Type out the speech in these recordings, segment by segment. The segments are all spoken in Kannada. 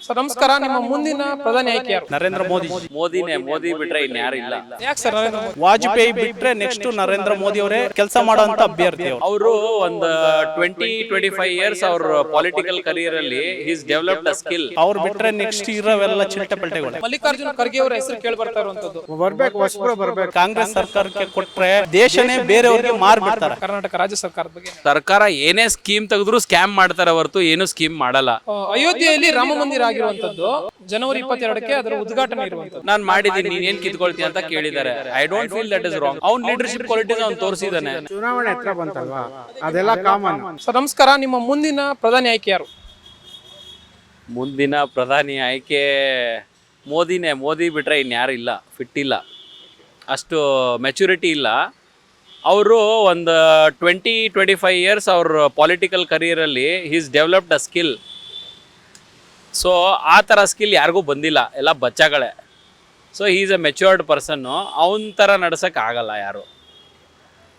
ಸರ್ ನಮಸ್ಕಾರ. ನಿಮ್ಮ ಮುಂದಿನ ಪ್ರಧಾನಿ ಆಯ್ಕೆ ಯಾರು? ನರೇಂದ್ರ ಮೋದಿ. ಮೋದಿ ಬಿಟ್ರೆ ಇನ್ಯಾರು ಇಲ್ಲ. ಯಾಕೆ ಸರ್ ನರೇಂದ್ರ ಮೋದಿ? ವಾಜಪೇಯಿ ಬಿಟ್ರೆ ನೆಕ್ಸ್ಟ್ ನರೇಂದ್ರ ಮೋದಿ ಅವರೇ ಕೆಲಸ ಮಾಡುವಂತ ಅಭ್ಯರ್ಥಿ ಅವರು ಒಂದು 20-25 ಇಯರ್ಸ್ ಅವ್ರ ಪೊಲಿಟಿಕಲ್ ಕರಿಯರ್ ಅಲ್ಲಿ ಈಸ್ ಡೆವಲಪ್ಡ್ ಅ ಸ್ಕಿಲ್. ಅವ್ರು ಬಿಟ್ರೆ ನೆಕ್ಸ್ಟ್ ಇರೋವೆಲ್ಲ ಚಿಲ್ಟೆ ಪಲ್ಟೆಗಳು. ಮಲ್ಲಿಕಾರ್ಜುನ ಖರ್ಗೆ ಅವರ ಹೆಸರು ಕೇಳಿ ಬರ್ತಾ ಇರುವಂತದ್ದು. ಬರ್ಬೇಕು, ಹೊಸಬ್ರು ಬರ್ಬೇಕು. ಕಾಂಗ್ರೆಸ್ ಸರ್ಕಾರಕ್ಕೆ ಕೊಟ್ರೆ ದೇಶನೇ ಬೇರೆಯವ್ರಿಗೆ ಮಾರ್ಬಿಡ್ತಾರೆ. ಕರ್ನಾಟಕ ರಾಜ್ಯ ಸರ್ಕಾರದ ಬಗ್ಗೆ ಸರ್ಕಾರ ಏನೇ ಸ್ಕೀಮ್ ತೆಗೆದ್ರು ಸ್ಕ್ಯಾಮ್ ಮಾಡ್ತಾರೆ ಹೊರತು ಏನು ಸ್ಕೀಮ್ ಮಾಡಲ್ಲ. ಅಯೋಧ್ಯೆಯಲ್ಲಿ ರಾಮ ಮಂದಿರ ಆಗಿರುವಂತದ್ದು ಜನವರಿ 22ಕ್ಕೆ ಅದರ ಉದ್ಘಾಟನೆ ಇರುವಂತದ್ದು. ನಾನ್ ಮಾಡಿದೀನಿ, ನೀನ್ ಏನ್ ಕಿತ್ಕೊಳ್ತೀಯ ಅಂತ ಕೇಳಿದ್ದಾರೆ. I don't feel that is wrong. ಅವ್ನ್ ಲೀಡರ್ಶಿಪ್ ಕ್ವಾಲಿಟೀಸ್ ಅವ್ನು ತೋರಿಸಿದಾನೆ. ಚುನಾವಣೆ ಹತ್ರ ಬಂತಲ್ವಾ, ಅದೆಲ್ಲ ಕಾಮನ್. ಸರ್ ನಮಸ್ಕಾರ. ನಿಮ್ಮ ಮುಂದಿನ ಪ್ರಧಾನಿ ಆಯ್ಕೆ ಯಾರು? ಮುಂದಿನ ಪ್ರಧಾನಿ ಆಯ್ಕೆ ಮೋದಿ ಬಿಟ್ರೆ ಇನ್ಯಾರು ಇಲ್ಲ. ಫಿಟ್ ಇಲ್ಲ, ಅಷ್ಟು ಮೆಚುರಿಟಿ ಇಲ್ಲ. ಅವರು ಒಂದು 20-25 ಇಯರ್ಸ್ ಅವ್ರ ಪೊಲಿಟಿಕಲ್ ಕರಿಯರಲ್ಲಿ is developed a skill. So ಆ ಥರ ಸ್ಕಿಲ್ ಯಾರಿಗೂ ಬಂದಿಲ್ಲ, ಎಲ್ಲ ಬಚ್ಚಗಳೇ. So is a matured person. ಅವನ ಥರ ನಡ್ಸೋಕ್ಕಾಗಲ್ಲ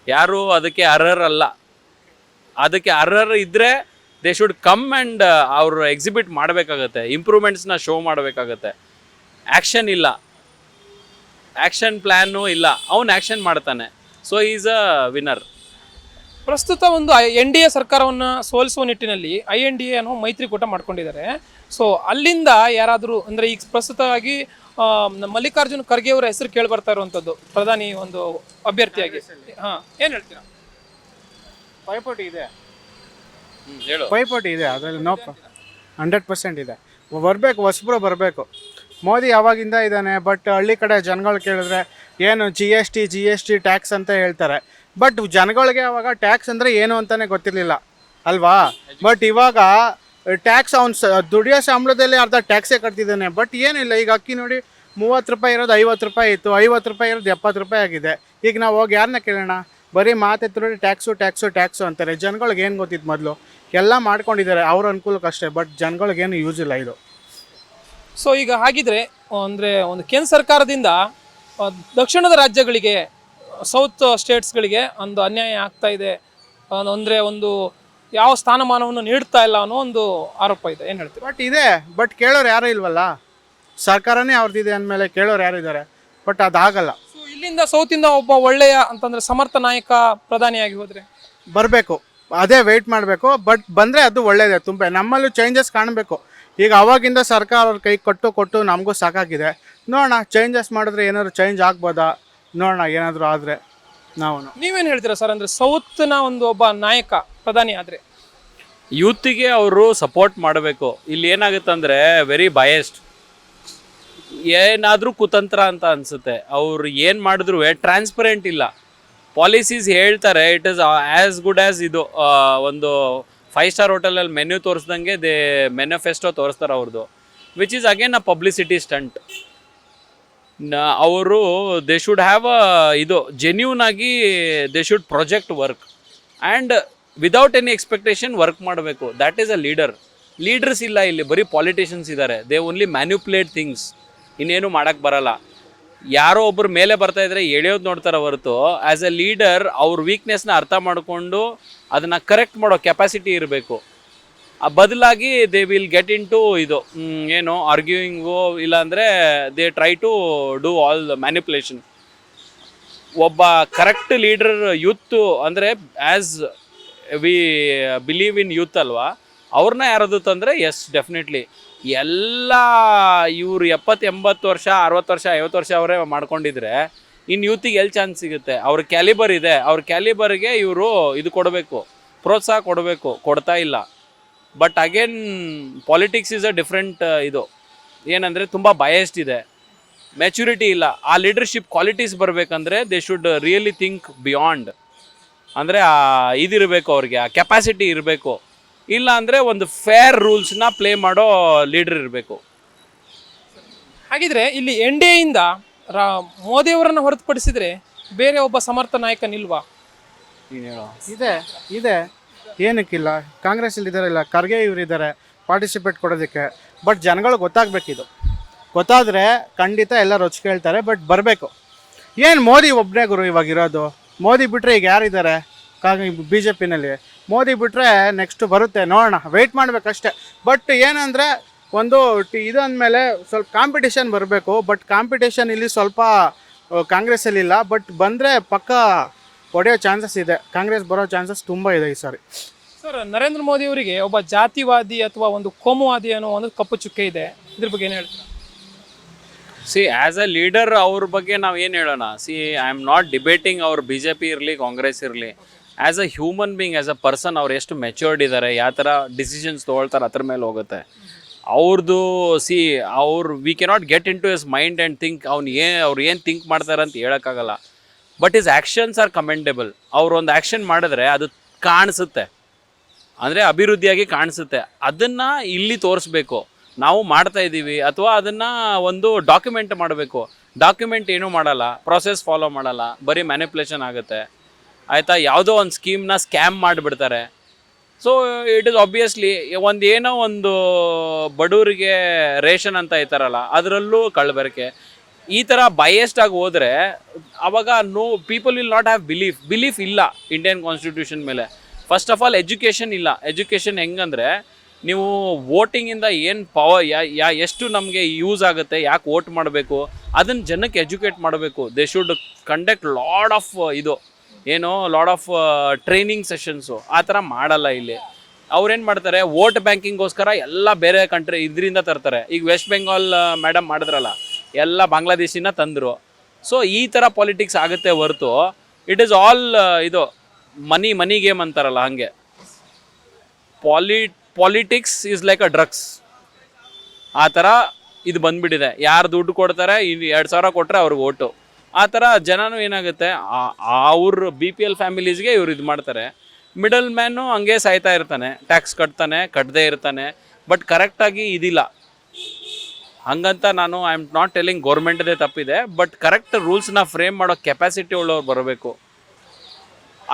ಯಾರು ಅದಕ್ಕೆ ಅರ್ಹರಲ್ಲ. ಅದಕ್ಕೆ ಅರ್ಹರು ಇದ್ದರೆ ದೇ ಶುಡ್ ಕಮ್ ಆ್ಯಂಡ್ ಅವರು ಎಕ್ಸಿಬಿಟ್ ಮಾಡಬೇಕಾಗತ್ತೆ, ಇಂಪ್ರೂವ್ಮೆಂಟ್ಸ್ನ ಶೋ ಮಾಡಬೇಕಾಗತ್ತೆ. ಆ್ಯಕ್ಷನ್ ಇಲ್ಲ, ಆ್ಯಕ್ಷನ್ ಪ್ಲ್ಯಾನು ಇಲ್ಲ. ಅವನು ಆ್ಯಕ್ಷನ್ ಮಾಡ್ತಾನೆ. So is a winner. ಪ್ರಸ್ತುತ ಒಂದು NDA ಸರ್ಕಾರವನ್ನು ಸೋಲಿಸುವ ನಿಟ್ಟಿನಲ್ಲಿ INDA ಅನ್ನೋ ಮೈತ್ರಿಕೂಟ ಮಾಡ್ಕೊಂಡಿದ್ದಾರೆ. ಸೊ ಅಲ್ಲಿಂದ ಯಾರಾದರೂ ಅಂದರೆ ಈಗ ಪ್ರಸ್ತುತವಾಗಿ ಮಲ್ಲಿಕಾರ್ಜುನ ಖರ್ಗೆ ಅವರ ಹೆಸರು ಕೇಳಿ ಬರ್ತಾ ಇರುವಂಥದ್ದು ಪ್ರಧಾನಿ ಒಂದು ಅಭ್ಯರ್ಥಿಯಾಗಿ. ಏನು ಹೇಳ್ತೀರಾ? ಪೈಪೋಟಿ ಇದೆ, ಹೇಳು. ಪೈಪೋಟಿ ಇದೆ, ಅದರಲ್ಲಿ 100% ಇದೆ. ಬರಬೇಕು, ಹೊಸಬ್ರು ಬರಬೇಕು. ಮೋದಿ ಯಾವಾಗಿಂದ ಇದ್ದಾನೆ, ಬಟ್ ಹಳ್ಳಿ ಕಡೆ ಜನಗಳು ಕೇಳಿದ್ರೆ ಏನು GST ಟ್ಯಾಕ್ಸ್ ಅಂತ ಹೇಳ್ತಾರೆ. ಬಟ್ ಜನಗಳಿಗೆ ಅವಾಗ ಟ್ಯಾಕ್ಸ್ ಅಂದರೆ ಏನು ಅಂತಲೇ ಗೊತ್ತಿರಲಿಲ್ಲ ಅಲ್ವಾ. ಬಟ್ ಇವಾಗ ಟ್ಯಾಕ್ಸ್ ಅವ್ನು ದುಡಿಯೋ ಸಂಬಳದಲ್ಲಿ ಅರ್ಧ ಟ್ಯಾಕ್ಸೇ ಕಟ್ತಿದ್ದಾನೆ. ಬಟ್ ಏನಿಲ್ಲ, ಈಗ ಅಕ್ಕಿ ನೋಡಿ 30 ರೂಪಾಯಿ ಇರೋದು 50 ರೂಪಾಯಿ ಇತ್ತು, 50 ರೂಪಾಯಿ ಇರೋದು 70 ರೂಪಾಯಿ ಆಗಿದೆ. ಈಗ ನಾವು ಹೋಗಿ ಯಾರನ್ನ ಕೇಳೋಣ? ಬರೀ ಮಾತೆತ್ತರು ಟ್ಯಾಕ್ಸು ಅಂತಾರೆ. ಜನಗಳಿಗೆ ಏನು ಗೊತ್ತಿತ್ತು? ಮೊದಲು ಎಲ್ಲ ಮಾಡ್ಕೊಂಡಿದ್ದಾರೆ ಅವ್ರ ಅನುಕೂಲಕ್ಕಷ್ಟೇ. ಬಟ್ ಜನಗಳಿಗೇನು ಯೂಸ್ ಇಲ್ಲ ಇದು. ಸೊ ಈಗ ಹಾಗಿದ್ರೆ ಅಂದರೆ ಒಂದು ಕೇಂದ್ರ ಸರ್ಕಾರದಿಂದ ದಕ್ಷಿಣದ ರಾಜ್ಯಗಳಿಗೆ, ಸೌತ್ ಸ್ಟೇಟ್ಸ್ಗಳಿಗೆ ಒಂದು ಅನ್ಯಾಯ ಆಗ್ತಾ ಇದೆ, ಅಂದರೆ ಒಂದು ಯಾವ ಸ್ಥಾನಮಾನವನ್ನು ನೀಡ್ತಾ ಇಲ್ಲ ಅನ್ನೋ ಒಂದು ಆರೋಪ ಇದೆ. ಏನು ಹೇಳ್ತೀವಿ? ಬಟ್ ಇದೆ, ಬಟ್ ಕೇಳೋರು ಯಾರೂ ಇಲ್ವಲ್ಲ. ಸರ್ಕಾರನೇ ಅವ್ರದ್ದಿದೆ ಅಂದಮೇಲೆ ಕೇಳೋರು ಯಾರು ಇದ್ದಾರೆ? ಬಟ್ ಅದಾಗಲ್ಲ. ಸೊ ಇಲ್ಲಿಂದ ಸೌತಿಂದ ಒಬ್ಬ ಒಳ್ಳೆಯ ಅಂತಂದರೆ ಸಮರ್ಥ ನಾಯಕ ಪ್ರಧಾನಿಯಾಗಿ ಹೋದರೆ ಬರಬೇಕು, ಅದೇ ವೆಯ್ಟ್ ಮಾಡಬೇಕು. ಬಟ್ ಬಂದರೆ ಅದು ಒಳ್ಳೆಯದೇ. ತುಂಬ ನಮ್ಮಲ್ಲೂ ಚೇಂಜಸ್ ಕಾಣಬೇಕು. ಈಗ ಅವಾಗಿಂದ ಸರ್ಕಾರ ಅವ್ರ ಕೈ ಕೊಟ್ಟು ನಮಗೂ ಸಾಕಾಗಿದೆ. ನೋಡೋಣ, ಚೇಂಜಸ್ ಮಾಡಿದ್ರೆ ಏನಾದ್ರು ಚೇಂಜ್ ಆಗ್ಬೋದಾ ನೋಡೋಣ. ಏನಾದರೂ ಆದರೆ ನೀವೇನು ಹೇಳ್ತೀರಾ ಸರ್? ಅಂದರೆ ಸೌತ್ನ ಒಂದು ಒಬ್ಬ ನಾಯಕ ಪ್ರಧಾನಿ ಆದರೆ ಯೂತಿಗೆ ಅವರು ಸಪೋರ್ಟ್ ಮಾಡಬೇಕು. ಇಲ್ಲಿ ಏನಾಗುತ್ತೆ ಅಂದರೆ ವೆರಿ ಬಯಸ್ಡ್, ಏನಾದರೂ ಕುತಂತ್ರ ಅಂತ ಅನಿಸುತ್ತೆ. ಅವ್ರು ಏನು ಮಾಡಿದ್ರು ಟ್ರಾನ್ಸ್ಪರೆಂಟ್ ಇಲ್ಲ. ಪಾಲಿಸೀಸ್ ಹೇಳ್ತಾರೆ, it is as good as ಇದು ಒಂದು 5 ಸ್ಟಾರ್ ಹೋಟೆಲಲ್ಲಿ ಮೆನ್ಯೂ ತೋರಿಸ್ದಂಗೆ ಮ್ಯಾನಿಫೆಸ್ಟೋ ತೋರಿಸ್ತಾರೆ ಅವ್ರದ್ದು, which is again a publicity stunt. ಅವರು ದೇ ಶುಡ್ ಹ್ಯಾವ್ ಇದು ಜೆನ್ಯೂನ್ ಆಗಿ they should project work and without any expectation work ಮಾಡಬೇಕು. ದ್ಯಾಟ್ ಈಸ್ ಅ ಲೀಡರ್ಸ್ ಇಲ್ಲ ಇಲ್ಲಿ, ಬರೀ ಪಾಲಿಟಿಷಿಯನ್ಸ್ ಇದ್ದಾರೆ. ದೇ ಓನ್ಲಿ ಮ್ಯಾನ್ಯುಪ್ಯುಲೇಟ್ ಥಿಂಗ್ಸ್, ಇನ್ನೇನು ಮಾಡೋಕ್ಕೆ ಬರಲ್ಲ. ಯಾರೋ ಒಬ್ಬರು ಮೇಲೆ ಬರ್ತಾ ಇದ್ರೆ ಎಳೆಯೋದು ನೋಡ್ತಾರೆ ಹೊರತು ಆ್ಯಸ್ ಎ ಲೀಡರ್ ಅವ್ರ ವೀಕ್ನೆಸ್ನ ಅರ್ಥ ಮಾಡಿಕೊಂಡು ಅದನ್ನು ಕರೆಕ್ಟ್ ಮಾಡೋ ಕೆಪಾಸಿಟಿ ಇರಬೇಕು. ಬದಲಾಗಿ they will get into ಇದು ಏನು ಆರ್ಗ್ಯೂಯಿಂಗು, ಇಲ್ಲಾಂದರೆ they try to do all manipulation. ಒಬ್ಬ ಕರೆಕ್ಟ್ ಲೀಡರ್ ಯೂತ್ ಅಂದರೆ as we believe in youth ಅಲ್ವಾ, ಅವ್ರನ್ನ ಯಾರದು ತಂದರೆ ಎಸ್ ಡೆಫಿನೆಟ್ಲಿ. ಎಲ್ಲ ಇವರು 70-80 ವರ್ಷ 60 ವರ್ಷ 50 ವರ್ಷ ಅವರೇ ಮಾಡ್ಕೊಂಡಿದ್ರೆ ಇನ್ನು ಯೂತಿಗೆ ಎಲ್ಲಿ ಚಾನ್ಸ್ ಸಿಗುತ್ತೆ? ಅವ್ರ ಕ್ಯಾಲಿಬರ್ ಇದೆ, ಅವ್ರ ಕ್ಯಾಲಿಬರ್ಗೆ ಇವರು ಇದು ಕೊಡಬೇಕು, ಪ್ರೋತ್ಸಾಹ ಕೊಡಬೇಕು. ಕೊಡ್ತಾ ಇಲ್ಲ. But again politics is a different ಇದು. ಏನಂದರೆ ತುಂಬ ಬಯಸ್ಡ್ ಇದೆ, ಮೆಚುರಿಟಿ ಇಲ್ಲ. ಆ ಲೀಡರ್ಶಿಪ್ ಕ್ವಾಲಿಟೀಸ್ ಬರಬೇಕಂದ್ರೆ they should really think beyond. ಅಂದರೆ ಇದಿರಬೇಕು, ಅವ್ರಿಗೆ ಆ ಕೆಪಾಸಿಟಿ ಇರಬೇಕು. ಇಲ್ಲ ಅಂದರೆ ಒಂದು ಫೇರ್ ರೂಲ್ಸ್ನ ಪ್ಲೇ ಮಾಡೋ ಲೀಡರ್ ಇರಬೇಕು. ಹಾಗಿದ್ರೆ ಇಲ್ಲಿ NDAಯಿಂದ ಮೋದಿಯವರನ್ನು ಹೊರತುಪಡಿಸಿದರೆ ಬೇರೆ ಒಬ್ಬ ಸಮರ್ಥ ನಾಯಕನಿಲ್ವಾ? ಇದೆ ಏನಕ್ಕಿಲ್ಲ. ಕಾಂಗ್ರೆಸ್ಸಲ್ಲಿ ಇದ್ದಾರಲ್ಲ, ಖರ್ಗೆ ಇವರಿದ್ದಾರೆ ಪಾರ್ಟಿಸಿಪೇಟ್ ಕೊಡೋದಕ್ಕೆ. ಬಟ್ ಜನಗಳು ಗೊತ್ತಾಗಬೇಕಿದು. ಗೊತ್ತಾದರೆ ಖಂಡಿತ ಎಲ್ಲ ರೊಚ್ಚ ಕೇಳ್ತಾರೆ. ಬಟ್ ಬರಬೇಕು. ಏನು ಮೋದಿ ಒಬ್ಬನೇ ಗುರು ಇವಾಗಿರೋದು? ಮೋದಿ ಬಿಟ್ಟರೆ ಈಗ ಯಾರಿದ್ದಾರೆ BJPನಲ್ಲಿ? ಮೋದಿ ಬಿಟ್ಟರೆ ನೆಕ್ಸ್ಟ್ ಬರುತ್ತೆ, ನೋಡೋಣ, ವೆಯ್ಟ್ ಮಾಡಬೇಕಷ್ಟೆ. ಬಟ್ ಏನಂದರೆ ಒಂದು ಇದು ಅಂದಮೇಲೆ ಸ್ವಲ್ಪ ಕಾಂಪಿಟೇಷನ್ ಬರಬೇಕು. ಬಟ್ ಕಾಂಪಿಟೇಷನ್ ಇಲ್ಲಿ ಸ್ವಲ್ಪ ಕಾಂಗ್ರೆಸ್ಸಲ್ಲಿ ಇಲ್ಲ. ಬಟ್ ಬಂದರೆ ಪಕ್ಕ ಹೊಡೆಯೋ ಚಾನ್ಸಸ್ ಇದೆ. ಕಾಂಗ್ರೆಸ್ ಬರೋ ಚಾನ್ಸಸ್ ತುಂಬ ಇದೆ ಈ ಸಾರಿ. ಸರ್, ನರೇಂದ್ರ ಮೋದಿ ಅವರಿಗೆ ಒಬ್ಬ ಜಾತಿವಾದಿ ಅಥವಾ ಒಂದು ಕೋಮುವಾದಿ ಅನ್ನೋ ಒಂದು ಕಪ್ಪು ಚುಕ್ಕೆ ಇದೆ. ಇದ್ರ ಬಗ್ಗೆ ಏನು ಹೇಳ್ತೀರಾ? ಸಿ ಆ್ಯಸ್ ಅ ಲೀಡರ್ ಅವ್ರ ಬಗ್ಗೆ ನಾವು ಏನು ಹೇಳೋಣ. C I am not debating ಅವ್ರು ಬಿ ಜೆ ಪಿ ಇರಲಿ ಕಾಂಗ್ರೆಸ್ ಇರಲಿ. As a human being, as a person ಅವ್ರು ಎಷ್ಟು ಮೆಚ್ಯೂರ್ಡ್ ಇದ್ದಾರೆ, ಯಾವ ಥರ ಡಿಸಿಷನ್ಸ್ ತೊಗೊಳ್ತಾರೆ ಅದ್ರ ಮೇಲೆ ಹೋಗುತ್ತೆ ಅವ್ರದ್ದು. We cannot get into his mind and think ಅವ್ರು ಏನು ಥಿಂಕ್ ಮಾಡ್ತಾರೆ ಅಂತ ಹೇಳೋಕ್ಕಾಗಲ್ಲ. But his actions are commendable. ಅವ್ರು ಒಂದು ಆ್ಯಕ್ಷನ್ ಮಾಡಿದ್ರೆ ಅದು ಕಾಣಿಸುತ್ತೆ, ಅಂದರೆ ಅಭಿವೃದ್ಧಿಯಾಗಿ ಕಾಣಿಸುತ್ತೆ. ಅದನ್ನು ಇಲ್ಲಿ ತೋರಿಸ್ಬೇಕು, ನಾವು ಮಾಡ್ತಾ ಇದ್ದೀವಿ, ಅಥವಾ ಅದನ್ನು ಒಂದು ಡಾಕ್ಯುಮೆಂಟ್ ಮಾಡಬೇಕು. ಡಾಕ್ಯುಮೆಂಟ್ ಏನೂ ಮಾಡಲ್ಲ, ಪ್ರೊಸೆಸ್ ಫಾಲೋ ಮಾಡಲ್ಲ, ಬರೀ ಮ್ಯಾನಿಪ್ಯುಲೇಷನ್ ಆಗುತ್ತೆ ಆಯಿತಾ. ಯಾವುದೋ ಒಂದು ಸ್ಕೀಮ್ನ ಸ್ಕ್ಯಾಮ್ ಮಾಡಿಬಿಡ್ತಾರೆ. ಸೊ ಇಟ್ ಇಸ್ ಆಬ್ವಿಯಸ್ಲಿ ಏನೋ ಒಂದು ಬಡವರಿಗೆ ರೇಷನ್ ಅಂತ ಇರ್ತಾರಲ್ಲ, ಅದರಲ್ಲೂ ಕಳ್ಳಬೆರಕೆ. ಈ ಥರ ಬಯಸ್ಡ್ ಆಗಿ ಹೋದರೆ ಆವಾಗ people will not have belief ಇಲ್ಲ ಇಂಡಿಯನ್ ಕಾನ್ಸ್ಟಿಟ್ಯೂಷನ್ ಮೇಲೆ. ಫಸ್ಟ್ ಆಫ್ ಆಲ್ ಎಜುಕೇಷನ್ ಇಲ್ಲ. ಎಜುಕೇಷನ್ ಹೆಂಗಂದರೆ, ನೀವು ವೋಟಿಂಗಿಂದ ಏನು ಎಷ್ಟು ನಮಗೆ ಯೂಸ್ ಆಗುತ್ತೆ, ಯಾಕೆ ವೋಟ್ ಮಾಡಬೇಕು, ಅದನ್ನು ಜನಕ್ಕೆ ಎಜುಕೇಟ್ ಮಾಡಬೇಕು. They should conduct lot of lot of training sessions. ಆ ಥರ ಮಾಡಲ್ಲ ಇಲ್ಲಿ. ಅವ್ರೇನು ಮಾಡ್ತಾರೆ, ವೋಟ್ ಬ್ಯಾಂಕಿಂಗೋಸ್ಕರ ಎಲ್ಲ ಬೇರೆ ಕಂಟ್ರಿ ಇದರಿಂದ ತರ್ತಾರೆ. ಈಗ ವೆಸ್ಟ್ ಬೆಂಗಾಲ್ ಮೇಡಮ್ ಮಾಡಿದ್ರಲ್ಲ, ಎಲ್ಲ ಬಾಂಗ್ಲಾದೇಶಿನ ತಂದರು. ಸೊ ಈ ಥರ ಪಾಲಿಟಿಕ್ಸ್ ಆಗುತ್ತೆ ಹೊರತು it is all money game ಅಂತಾರಲ್ಲ ಹಾಗೆ. Politics is like a drugs. ಆ ಥರ ಇದು ಬಂದುಬಿಟ್ಟಿದೆ. ಯಾರು ದುಡ್ಡು ಕೊಡ್ತಾರೆ, 2,000 ಕೊಟ್ಟರೆ ಅವ್ರಿಗೆ ಓಟು. ಆ ಥರ ಜನನೂ ಏನಾಗುತ್ತೆ, ಅವ್ರ BPL ಫ್ಯಾಮಿಲೀಸ್ಗೆ ಇವ್ರು ಇದು ಮಾಡ್ತಾರೆ. ಮಿಡಲ್ ಮ್ಯಾನು ಹಂಗೆ ಸಾಯ್ತಾ ಇರ್ತಾನೆ, ಟ್ಯಾಕ್ಸ್ ಕಟ್ಟದೇ ಇರ್ತಾನೆ. ಬಟ್ ಕರೆಕ್ಟಾಗಿ ಇದಿಲ್ಲ. ಹಂಗಂತ ಐ ಆಮ್ ನಾಟ್ ಟೆಲ್ಲಿಂಗ್ ಗೌರ್ಮೆಂಟ್ದೇ ತಪ್ಪಿದೆ. ಬಟ್ ಕರೆಕ್ಟ್ ರೂಲ್ಸ್ನ ಫ್ರೇಮ್ ಮಾಡೋ ಕೆಪಾಸಿಟಿ ಉಳ್ಳವ್ರು ಬರಬೇಕು.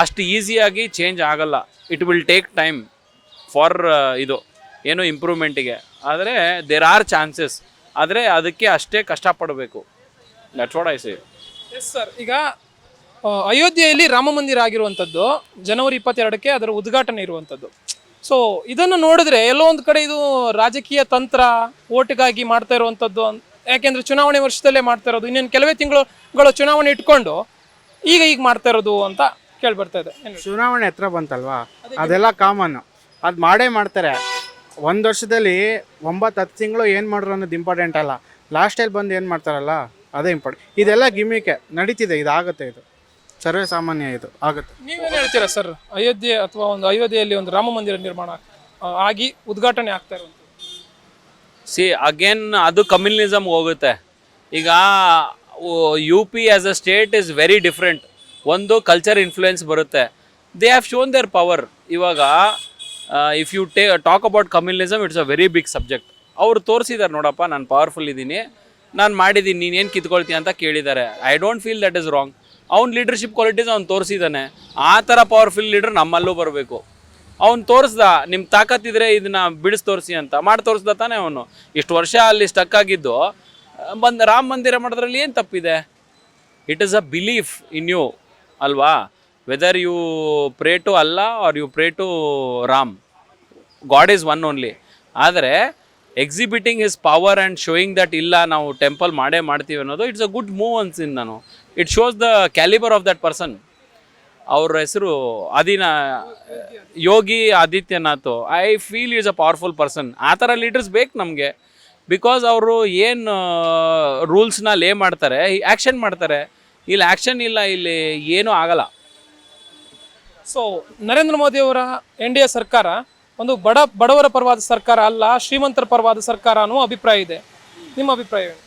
ಅಷ್ಟು ಈಸಿಯಾಗಿ ಚೇಂಜ್ ಆಗಲ್ಲ. It will take time for ಇಂಪ್ರೂವ್ಮೆಂಟಿಗೆ. ಆದರೆ ದೇರ್ ಆರ್ ಚಾನ್ಸಸ್. ಆದರೆ ಅದಕ್ಕೆ ಅಷ್ಟೇ ಕಷ್ಟಪಡಬೇಕು. That's what I say. Yes sir. ಈಗ ಅಯೋಧ್ಯೆಯಲ್ಲಿ ರಾಮ ಮಂದಿರ ಆಗಿರುವಂಥದ್ದು ಜನವರಿ 22ಕ್ಕೆ ಅದರ ಉದ್ಘಾಟನೆ ಇರುವಂಥದ್ದು. ಸೊ ಇದನ್ನು ನೋಡಿದ್ರೆ ಎಲ್ಲೋ ಒಂದು ಕಡೆ ಇದು ರಾಜಕೀಯ ತಂತ್ರ, ಓಟಿಗಾಗಿ ಮಾಡ್ತಾ ಇರುವಂಥದ್ದು. ಯಾಕೆಂದರೆ ಚುನಾವಣೆ ವರ್ಷದಲ್ಲೇ ಮಾಡ್ತಾ ಇರೋದು, ಇನ್ನೇನು ಕೆಲವೇ ತಿಂಗಳು ಚುನಾವಣೆ ಇಟ್ಕೊಂಡು ಈಗ ಮಾಡ್ತಾ ಇರೋದು ಅಂತ ಕೇಳ್ಬರ್ತಾ ಇದೆ. ಚುನಾವಣೆ ಹತ್ರ ಬಂತಲ್ವಾ, ಅದೆಲ್ಲ ಕಾಮನ್. ಅದು ಮಾಡ್ತಾರೆ. ಒಂದು ವರ್ಷದಲ್ಲಿ 9-10 ತಿಂಗಳು ಏನು ಮಾಡ್ರು ಅನ್ನೋದು ಇಂಪಾರ್ಟೆಂಟ್ ಅಲ್ಲ. ಲಾಸ್ಟಲ್ಲಿ ಬಂದು ಏನು ಮಾಡ್ತಾರಲ್ಲ ಅದೇ ಇಂಪಾರ್ಟೆಂಟ್. ಇದೆಲ್ಲ ಗಿಮಿಕೆ ನಡೀತಿದೆ. ಇದಾಗುತ್ತೆ, ಇದು ಸರ್ವೇ ಸಾಮಾನ್ಯ, ಇದು ಆಗುತ್ತೆ. ನೀವೇನು ಹೇಳ್ತೀರಾ ಸರ್? ಅಯೋಧ್ಯೆಯಲ್ಲಿ ಒಂದು ರಾಮ ಮಂದಿರ ನಿರ್ಮಾಣ ಆಗಿ ಉದ್ಘಾಟನೆ ಆಗ್ತಾ ಇರುವಂಥದ್ದು. ಅಗೇನ್ ಅದು ಕಮ್ಯುನಿಸಮ್ ಹೋಗುತ್ತೆ. ಈಗ UP as a state is very different. ಒಂದು ಕಲ್ಚರ್ ಇನ್ಫ್ಲೂಯೆನ್ಸ್ ಬರುತ್ತೆ. They have shown their power. ಇವಾಗ if you talk about communism, it's a very big subject. ಅವ್ರು ತೋರಿಸಿದ್ದಾರೆ, ನೋಡಪ್ಪ ನಾನು ಪವರ್ಫುಲ್ ಇದ್ದೀನಿ, ನಾನು ಮಾಡಿದ್ದೀನಿ, ನೀನೇನು ಕಿತ್ಕೊಳ್ತೀಯ ಅಂತ ಕೇಳಿದ್ದಾರೆ. I don't feel that is wrong. ಅವ್ನ ಲೀಡರ್ಶಿಪ್ ಕ್ವಾಲಿಟೀಸ್ ಅವ್ನು ತೋರಿಸಿದ್ದಾನೆ. ಆ ಥರ ಪವರ್ಫುಲ್ ಲೀಡರ್ ನಮ್ಮಲ್ಲೂ ಬರಬೇಕು. ಅವ್ನು ತೋರಿಸ್ದ, ನಿಮ್ಮ ತಾಕತ್ತಿದ್ರೆ ಇದನ್ನ ಬಿಡಿಸಿ ತೋರಿಸಿ ಅಂತ ಮಾಡಿ ತೋರಿಸ್ದ ತಾನೇ ಅವನು. ಇಷ್ಟು ವರ್ಷ ಅಲ್ಲಿ ಸ್ಟಕ್ ಆಗಿದ್ದು ರಾಮ ಮಂದಿರ ಮಾಡೋದ್ರಲ್ಲಿ ಏನು ತಪ್ಪಿದೆ? It is a belief in you ಅಲ್ವಾ? Whether you pray to Allah or you pray to Ram, god is one only. ಆದರೆ exhibiting his power and showing that ಇಲ್ಲ ನಾವು ಟೆಂಪಲ್ ಮಾಡ್ತೀವಿ ಅನ್ನೋದು ಇಟ್ಸ್ ಅ ಗುಡ್ ಮೂವ್ ಅನ್ಸಿನ್ ನಾನು. It shows the calibre of that person. ಅವ್ರ ಹೆಸರು Yogi Adityanath. I feel is a powerful person. ಆ ಥರ ಲೀಡರ್ಸ್ ಬೇಕು ನಮಗೆ. ಬಿಕಾಸ್ ಅವರು ಏನು ರೂಲ್ಸ್ನ ಲೇ ಮಾಡ್ತಾರೆ, ಆ್ಯಕ್ಷನ್ ಮಾಡ್ತಾರೆ. ಇಲ್ಲಿ ಆ್ಯಕ್ಷನ್ ಇಲ್ಲ, ಇಲ್ಲಿ ಏನೂ ಆಗಲ್ಲ. ಸೊ ನರೇಂದ್ರ ಮೋದಿ ಅವರ NDA ಸರ್ಕಾರ ಒಂದು ಬಡವರ ಪರವಾದ ಸರ್ಕಾರ ಅಲ್ಲ, ಶ್ರೀಮಂತರ ಪರವಾದ ಸರ್ಕಾರ ಅನ್ನೋ ಅಭಿಪ್ರಾಯ ಇದೆ. ನಿಮ್ಮ ಅಭಿಪ್ರಾಯ ಏನು?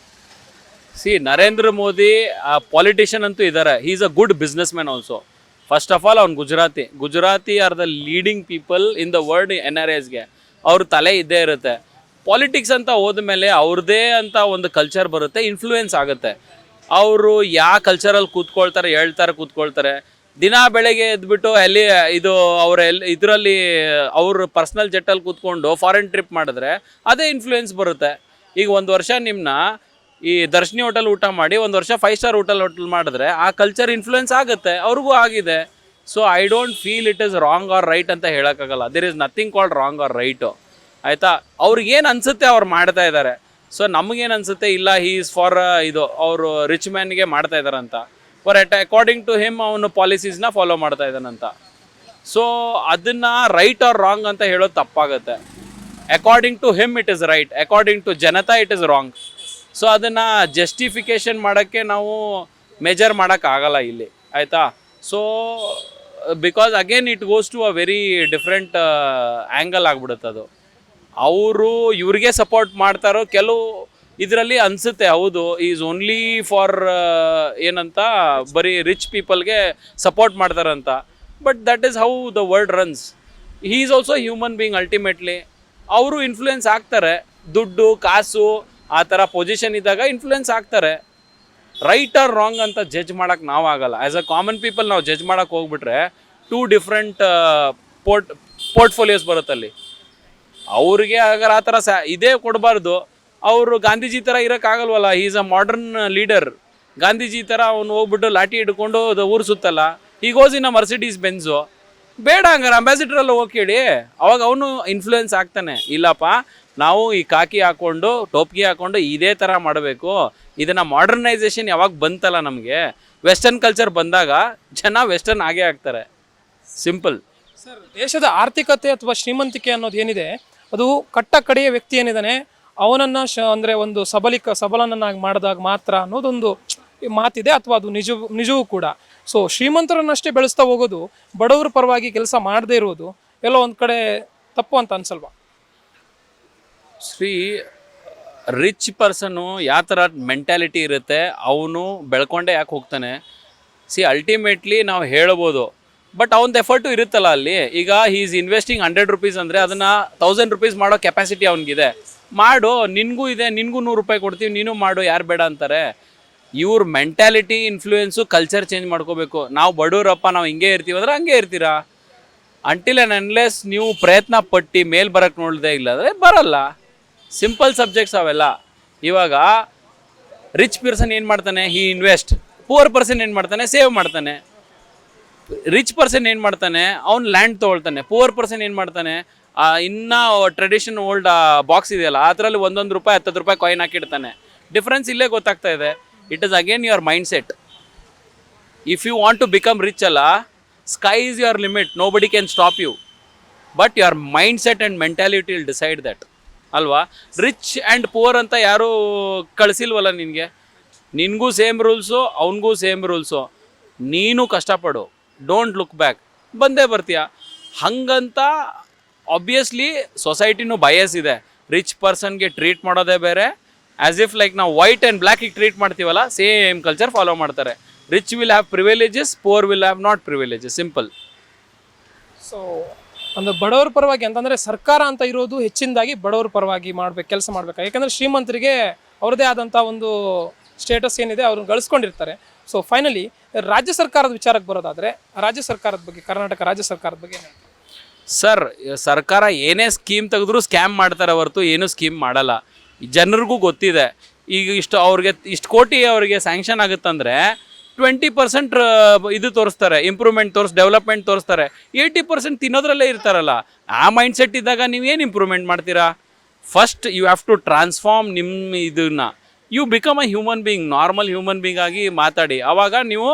ನರೇಂದ್ರ ಮೋದಿ ಪಾಲಿಟಿಷಿಯನ್ ಅಂತೂ ಇದ್ದಾರೆ. He is a good business man also. First of all ಅವ್ನು Gujarati are the leading people in the world. NRISಗೆ ಅವ್ರ ತಲೆ ಇದ್ದೇ ಇರುತ್ತೆ. ಪಾಲಿಟಿಕ್ಸ್ ಅಂತ ಹೋದ್ಮೇಲೆ ಅವ್ರದ್ದೇ ಅಂತ ಒಂದು ಕಲ್ಚರ್ ಬರುತ್ತೆ, ಇನ್ಫ್ಲೂಯೆನ್ಸ್ ಆಗುತ್ತೆ. ಅವರು ಯಾವ ಕಲ್ಚರಲ್ಲಿ ಕೂತ್ಕೊಳ್ತಾರೆ. ದಿನ ಬೆಳಗ್ಗೆ ಎದ್ಬಿಟ್ಟು ಇದರಲ್ಲಿ ಅವ್ರ ಪರ್ಸ್ನಲ್ ಜೆಟ್ಟಲ್ಲಿ ಕೂತ್ಕೊಂಡು ಫಾರಿನ್ ಟ್ರಿಪ್ ಮಾಡಿದ್ರೆ ಅದೇ ಇನ್ಫ್ಲೂಯೆನ್ಸ್ ಬರುತ್ತೆ. ಈಗ ಒಂದು ವರ್ಷ ನಿಮ್ಮನ್ನ ಈ ದರ್ಶಿನಿ ಹೋಟೆಲ್ ಊಟ ಮಾಡಿ, ಒಂದು ವರ್ಷ 5 ಸ್ಟಾರ್ ಹೋಟೆಲ್ ಮಾಡಿದ್ರೆ ಆ ಕಲ್ಚರ್ ಇನ್ಫ್ಲೂಯೆನ್ಸ್ ಆಗುತ್ತೆ, ಅವ್ರಿಗೂ ಆಗಿದೆ. So I don't feel it is wrong or right ಅಂತ ಹೇಳೋಕ್ಕಾಗಲ್ಲ. There is nothing called wrong or right. ಆಯಿತಾ. ಅವ್ರಿಗೇನು ಅನಿಸುತ್ತೆ ಅವ್ರು ಮಾಡ್ತಾ ಇದ್ದಾರೆ. ಸೊ ನಮಗೇನು ಅನಿಸುತ್ತೆ, ಇಲ್ಲ ಹೀ ಈಸ್ ಫಾರ್ ಇದು ಅವರು ರಿಚ್ ಮ್ಯಾನ್ಗೆ ಮಾಡ್ತಾ ಇದ್ದಾರಂತ, ಫಾರ್ ಅಕಾರ್ಡಿಂಗ್ ಟು ಹಿಮ್ ಅವನು ಪಾಲಿಸೀಸ್ನ ಫಾಲೋ ಮಾಡ್ತಾ ಇದ್ದಾನಂತ. ಸೊ ಅದನ್ನು ರೈಟ್ ಆರ್ ರಾಂಗ್ ಅಂತ ಹೇಳೋದು ತಪ್ಪಾಗುತ್ತೆ. According to him it is right, according to ಜನತಾ ಇಟ್ ಇಸ್ ರಾಂಗ್. ಸೊ ಅದನ್ನು ಜಸ್ಟಿಫಿಕೇಷನ್ ಮಾಡೋಕ್ಕೆ ನಾವು ಮೆಜರ್ ಮಾಡೋಕ್ಕಾಗಲ್ಲ ಇಲ್ಲಿ, ಆಯಿತಾ. So because again it goes to a very different angle ಆಗ್ಬಿಡುತ್ತೆ ಅದು. ಅವರು ಇವ್ರಿಗೆ ಸಪೋರ್ಟ್ ಮಾಡ್ತಾರೋ ಕೆಲವು ಇದರಲ್ಲಿ ಅನಿಸುತ್ತೆ, ಹೌದು ಈಸ್ ಓನ್ಲಿ ಫಾರ್ ಏನಂತ ಬರೀ ರಿಚ್ ಪೀಪಲ್ಗೆ ಸಪೋರ್ಟ್ ಮಾಡ್ತಾರಂತ. But that is how the world runs. He is also human being ultimately. ಅವರು ಇನ್ಫ್ಲೂಯೆನ್ಸ್ ಆಗ್ತಾರೆ, ದುಡ್ಡು ಕಾಸು ಆ ಥರ ಪೊಸಿಷನ್ ಇದ್ದಾಗ ಇನ್ಫ್ಲೂಯೆನ್ಸ್ ಆಗ್ತಾರೆ. ರೈಟ್ ಆರ್ ರಾಂಗ್ ಅಂತ ಜಡ್ಜ್ ಮಾಡೋಕ್ಕೆ ನಾವು ಆಗಲ್ಲ. ಆ್ಯಸ್ ಅ ಕಾಮನ್ ಪೀಪಲ್ ನಾವು ಜಡ್ಜ್ ಮಾಡೋಕ್ಕೆ ಹೋಗ್ಬಿಟ್ರೆ 2 ಡಿಫ್ರೆಂಟ್ ಪೋರ್ಟ್ಫೋಲಿಯೋಸ್ ಬರುತ್ತಲ್ಲಿ. ಅವ್ರಿಗೆ ಆಗ ಆ ಥರ ಇದೇ ಕೊಡಬಾರ್ದು. ಅವರು ಗಾಂಧೀಜಿ ಥರ ಇರೋಕ್ಕಾಗಲ್ವಲ್ಲ. Is a modern leader. Gandhiji ಥರ ಅವ್ನು ಹೋಗ್ಬಿಟ್ಟು ಲಾಠಿ ಹಿಡ್ಕೊಂಡು ಊರು ಸುತ್ತಲ್ಲ. ಈಗ ಓಸಿನ ಮರ್ಸಿಡೀಸ್ ಬೆನ್ಸು ಬೇಡ, ಹಂಗಾರೆ ಅಂಬಾಸಿಡ್ರಲ್ಲಿ ಹೋಗಿ ಕೇಳಿ, ಅವಾಗ ಅವನು ಇನ್ಫ್ಲೂಯೆನ್ಸ್ ಆಗ್ತಾನೆ. ಇಲ್ಲಪ್ಪ ನಾವು ಈ ಕಾಕಿ ಹಾಕ್ಕೊಂಡು ಟೋಪ್ಗಿ ಹಾಕ್ಕೊಂಡು ಇದೇ ಥರ ಮಾಡಬೇಕು. ಇದನ್ನು ಮಾಡರ್ನೈಸೇಷನ್ ಯಾವಾಗ ಬಂತಲ್ಲ, ನಮಗೆ ವೆಸ್ಟರ್ನ್ ಕಲ್ಚರ್ ಬಂದಾಗ ಜನ ವೆಸ್ಟರ್ನ್ ಆಗೇ ಆಗ್ತಾರೆ. ಸಿಂಪಲ್. ಸರ್, ದೇಶದ ಆರ್ಥಿಕತೆ ಅಥವಾ ಶ್ರೀಮಂತಿಕೆ ಅನ್ನೋದು ಏನಿದೆ, ಅದು ಕಟ್ಟ ಕಡೆಯ ವ್ಯಕ್ತಿ ಏನಿದ್ದಾನೆ ಅವನನ್ನು ಅಂದರೆ ಒಂದು ಸಬಲನನ್ನಾಗಿ ಮಾಡಿದಾಗ ಮಾತ್ರ ಅನ್ನೋದೊಂದು ಮಾತಿದೆ, ಅಥವಾ ಅದು ನಿಜವೂ ಕೂಡ. ಸೊ ಶ್ರೀಮಂತರನ್ನಷ್ಟೇ ಬೆಳೆಸ್ತಾ ಹೋಗೋದು, ಬಡವರ ಪರವಾಗಿ ಕೆಲಸ ಮಾಡದೇ ಇರೋದು ಎಲ್ಲೋ ಒಂದು ಕಡೆ ತಪ್ಪು ಅಂತ ಅನ್ಸಲ್ವಾ? ರಿಚ್ ಪರ್ಸನು ಯಾವ ಥರ ಮೆಂಟ್ಯಾಲಿಟಿ ಇರುತ್ತೆ ಅವನು ಬೆಳ್ಕೊಂಡೇ ಯಾಕೆ ಹೋಗ್ತಾನೆ. ಅಲ್ಟಿಮೇಟ್ಲಿ ನಾವು ಹೇಳ್ಬೋದು, ಬಟ್ ಅವನದು ಎಫರ್ಟು ಇರುತ್ತಲ್ಲ ಅಲ್ಲಿ. ಈಗ ಹೀ ಈಸ್ ಇನ್ವೆಸ್ಟಿಂಗ್ 100 ರೂಪೀಸ್ ಅಂದರೆ ಅದನ್ನು 1000 ರೂಪೀಸ್ ಮಾಡೋ ಕೆಪಾಸಿಟಿ ಅವನಿಗಿದೆ. ಮಾಡು, ನಿನಗೂ ಇದೆ, ನಿನಗೂ 100 ರೂಪಾಯಿ ಕೊಡ್ತೀವಿ, ನೀನು ಮಾಡು, ಯಾರು ಬೇಡ ಅಂತಾರೆ. ಇವ್ರ ಮೆಂಟ್ಯಾಲಿಟಿ ಇನ್ಫ್ಲೂಯೆನ್ಸು ಕಲ್ಚರ್ ಚೇಂಜ್ ಮಾಡ್ಕೋಬೇಕು. ನಾವು ಬಡವರಪ್ಪ ನಾವು ಹಿಂಗೆ ಇರ್ತೀವಿ ಅಂದರೆ ಹಂಗೆ ಇರ್ತೀರಾ. ಅಂಟಿಲ್ ಆ್ಯಂಡ್ ಅನ್ಲೆಸ್ ನೀವು ಪ್ರಯತ್ನ ಪಟ್ಟು ಮೇಲ್ ಬರೋಕ್ಕೆ ನೋಡದೆ ಇಲ್ಲ ಅಂದರೆ ಬರಲ್ಲ. ಸಿಂಪಲ್ ಸಬ್ಜೆಕ್ಟ್ಸ್ ಅವೆಲ್ಲ. ಇವಾಗ ರಿಚ್ ಪರ್ಸನ್ ಏನು ಮಾಡ್ತಾನೆ, ಹಿ ಇನ್ವೆಸ್ಟ್. ಪುವರ್ ಪರ್ಸನ್ ಏನು ಮಾಡ್ತಾನೆ, ಸೇವ್ ಮಾಡ್ತಾನೆ. ರಿಚ್ ಪರ್ಸನ್ ಏನು ಮಾಡ್ತಾನೆ, ಅವ್ನು ಲ್ಯಾಂಡ್ ತೊಗೊಳ್ತಾನೆ. ಪುವರ್ ಪರ್ಸನ್ ಏನು ಮಾಡ್ತಾನೆ, ಇನ್ನೂ ಟ್ರೆಡಿಷನ್ ಓಲ್ಡ್ ಬಾಕ್ಸ್ ಇದೆಯಲ್ಲ ಅದರಲ್ಲಿ 1 ರೂಪಾಯಿ 10 ರೂಪಾಯಿ ಕಾಯಿನ್ ಹಾಕಿಡ್ತಾನೆ. ಡಿಫ್ರೆನ್ಸ್ ಇಲ್ಲೇ ಗೊತ್ತಾಗ್ತಾ ಇದೆ. It is again your mindset. If you want to become rich ಅಲ್ಲ, sky is your limit, nobody can stop you. But your mindset and mentality will decide that, ಅಲ್ವಾ. ರಿಚ್ ಆ್ಯಂಡ್ ಪುವರ್ ಅಂತ ಯಾರೂ ಕಳಿಸಿಲ್ವಲ್ಲ ನಿನಗೆ. ನಿನಗೂ ಸೇಮ್ ರೂಲ್ಸು, ಅವನಿಗೂ ಸೇಮ್ ರೂಲ್ಸು. ನೀನು ಕಷ್ಟಪಡು, ಡೋಂಟ್ ಲುಕ್ ಬ್ಯಾಕ್, ಬಂದೇ ಬರ್ತೀಯ. ಹಂಗಂತ ಆಬ್ವಿಯಸ್ಲಿ ಸೊಸೈಟಿನೂ ಬಯಸ್ ಇದೆ. ರಿಚ್ ಪರ್ಸನ್ಗೆ ಟ್ರೀಟ್ ಮಾಡೋದೇ ಬೇರೆ, ಆ್ಯಸ್ ಇಫ್ ಲೈಕ್ ನಾವು ವೈಟ್ ಆ್ಯಂಡ್ ಬ್ಲ್ಯಾಕಿಗೆ ಟ್ರೀಟ್ ಮಾಡ್ತೀವಲ್ಲ, ಸೇಮ್ ಕಲ್ಚರ್ ಫಾಲೋ ಮಾಡ್ತಾರೆ. Rich will have privileges, poor will have not privileges, simple. So ಒಂದು ಬಡವರ ಪರವಾಗಿ ಅಂತಂದರೆ ಸರ್ಕಾರ ಅಂತ ಇರೋದು ಹೆಚ್ಚಿನದಾಗಿ ಬಡವರ ಪರವಾಗಿ ಕೆಲಸ ಮಾಡಬೇಕು. ಯಾಕಂದರೆ ಶ್ರೀಮಂತರಿಗೆ ಅವ್ರದ್ದೇ ಆದಂಥ ಒಂದು ಸ್ಟೇಟಸ್ ಏನಿದೆ ಅವ್ರನ್ನ ಗಳಿಸ್ಕೊಂಡಿರ್ತಾರೆ. ಸೊ ಫೈನಲಿ ರಾಜ್ಯ ಸರ್ಕಾರದ ವಿಚಾರಕ್ಕೆ ಬರೋದಾದರೆ, ರಾಜ್ಯ ಸರ್ಕಾರದ ಬಗ್ಗೆ, ಕರ್ನಾಟಕ ರಾಜ್ಯ ಸರ್ಕಾರದ ಬಗ್ಗೆ ಏನು? ಸರ್, ಸರ್ಕಾರ ಏನೇ ಸ್ಕೀಮ್ ತೆಗೆದ್ರೂ ಸ್ಕ್ಯಾಮ್ ಮಾಡ್ತಾರೆ ಹೊರತು ಏನೂ ಸ್ಕೀಮ್ ಮಾಡಲ್ಲ. ಜನರಿಗೂ ಗೊತ್ತಿದೆ. ಈಗ ಇಷ್ಟು ಕೋಟಿ ಅವರಿಗೆ ಸ್ಯಾಂಕ್ಷನ್ ಆಗುತ್ತಂದರೆ 20% ಇದು ತೋರಿಸ್ತಾರೆ, ಇಂಪ್ರೂವ್ಮೆಂಟ್ ಡೆವಲಪ್ಮೆಂಟ್ ತೋರಿಸ್ತಾರೆ. 80% ತಿನ್ನೋದ್ರಲ್ಲೇ ಇರ್ತಾರಲ್ಲ. ಆ ಮೈಂಡ್ ಸೆಟ್ ಇದ್ದಾಗ ನೀವೇನು ಇಂಪ್ರೂವ್ಮೆಂಟ್ ಮಾಡ್ತೀರಾ? First you have to transform ನಿಮ್ಮ ಇದನ್ನು. You become a human being, normal human being ಆಗಿ ಮಾತಾಡಿ. ಆವಾಗ ನೀವು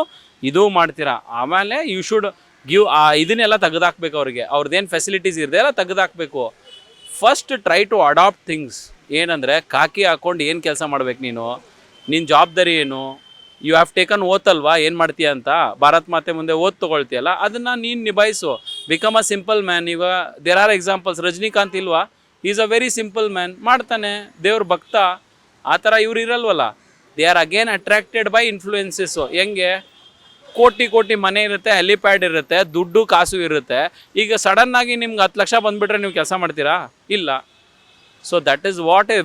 ಇದು ಮಾಡ್ತೀರಾ. ಆಮೇಲೆ ಯು ಶುಡ್ ಗಿವ್ ಇದನ್ನೆಲ್ಲ ತೆಗೆದಾಕ್ಬೇಕು ಅವ್ರಿಗೆ. ಅವ್ರದ್ದೇನು ಫೆಸಿಲಿಟೀಸ್ ಇರದೆ ಎಲ್ಲ ತೆಗೆದಾಕ್ಬೇಕು. First try to adapt things. ಏನಂದರೆ ಕಾಕಿ ಹಾಕ್ಕೊಂಡು ಏನು ಕೆಲಸ ಮಾಡ್ಬೇಕು ನೀನು, ನಿನ್ನ ಜವಾಬ್ದಾರಿ ಏನು, ಯು ಹ್ಯಾವ್ ಟೇಕನ್ ಓತ್ ಅಲ್ವಾ, ಏನು ಮಾಡ್ತೀಯ ಅಂತ. ಭಾರತ್ ಮಾತೆ ಮುಂದೆ ಓತ್ ತೊಗೊಳ್ತೀಯಲ್ಲ, ಅದನ್ನು ನೀನು ನಿಭಾಯಿಸು. Become a simple man. ಈಗ ದೇರ್ ಆರ್ ಎಕ್ಸಾಂಪಲ್ಸ್. ರಜನಿಕಾಂತ್ ಇಲ್ವಾ, is a very simple man, ಮಾಡ್ತಾನೆ, ದೇವ್ರ ಭಕ್ತ. ಆ ಥರ ಇವ್ರು ಇರಲ್ವಲ್ಲ. They are again attracted by influences. ಹೆಂಗೆ, ಕೋಟಿ ಮನೆ ಇರುತ್ತೆ, ಹೆಲಿಪ್ಯಾಡ್ ಇರುತ್ತೆ, ದುಡ್ಡು ಕಾಸು ಇರುತ್ತೆ. ಈಗ ಸಡನ್ನಾಗಿ ನಿಮ್ಗೆ 10 ಲಕ್ಷ ಬಂದುಬಿಟ್ರೆ ನೀವು ಕೆಲಸ ಮಾಡ್ತೀರಾ? ಇಲ್ಲ. So that is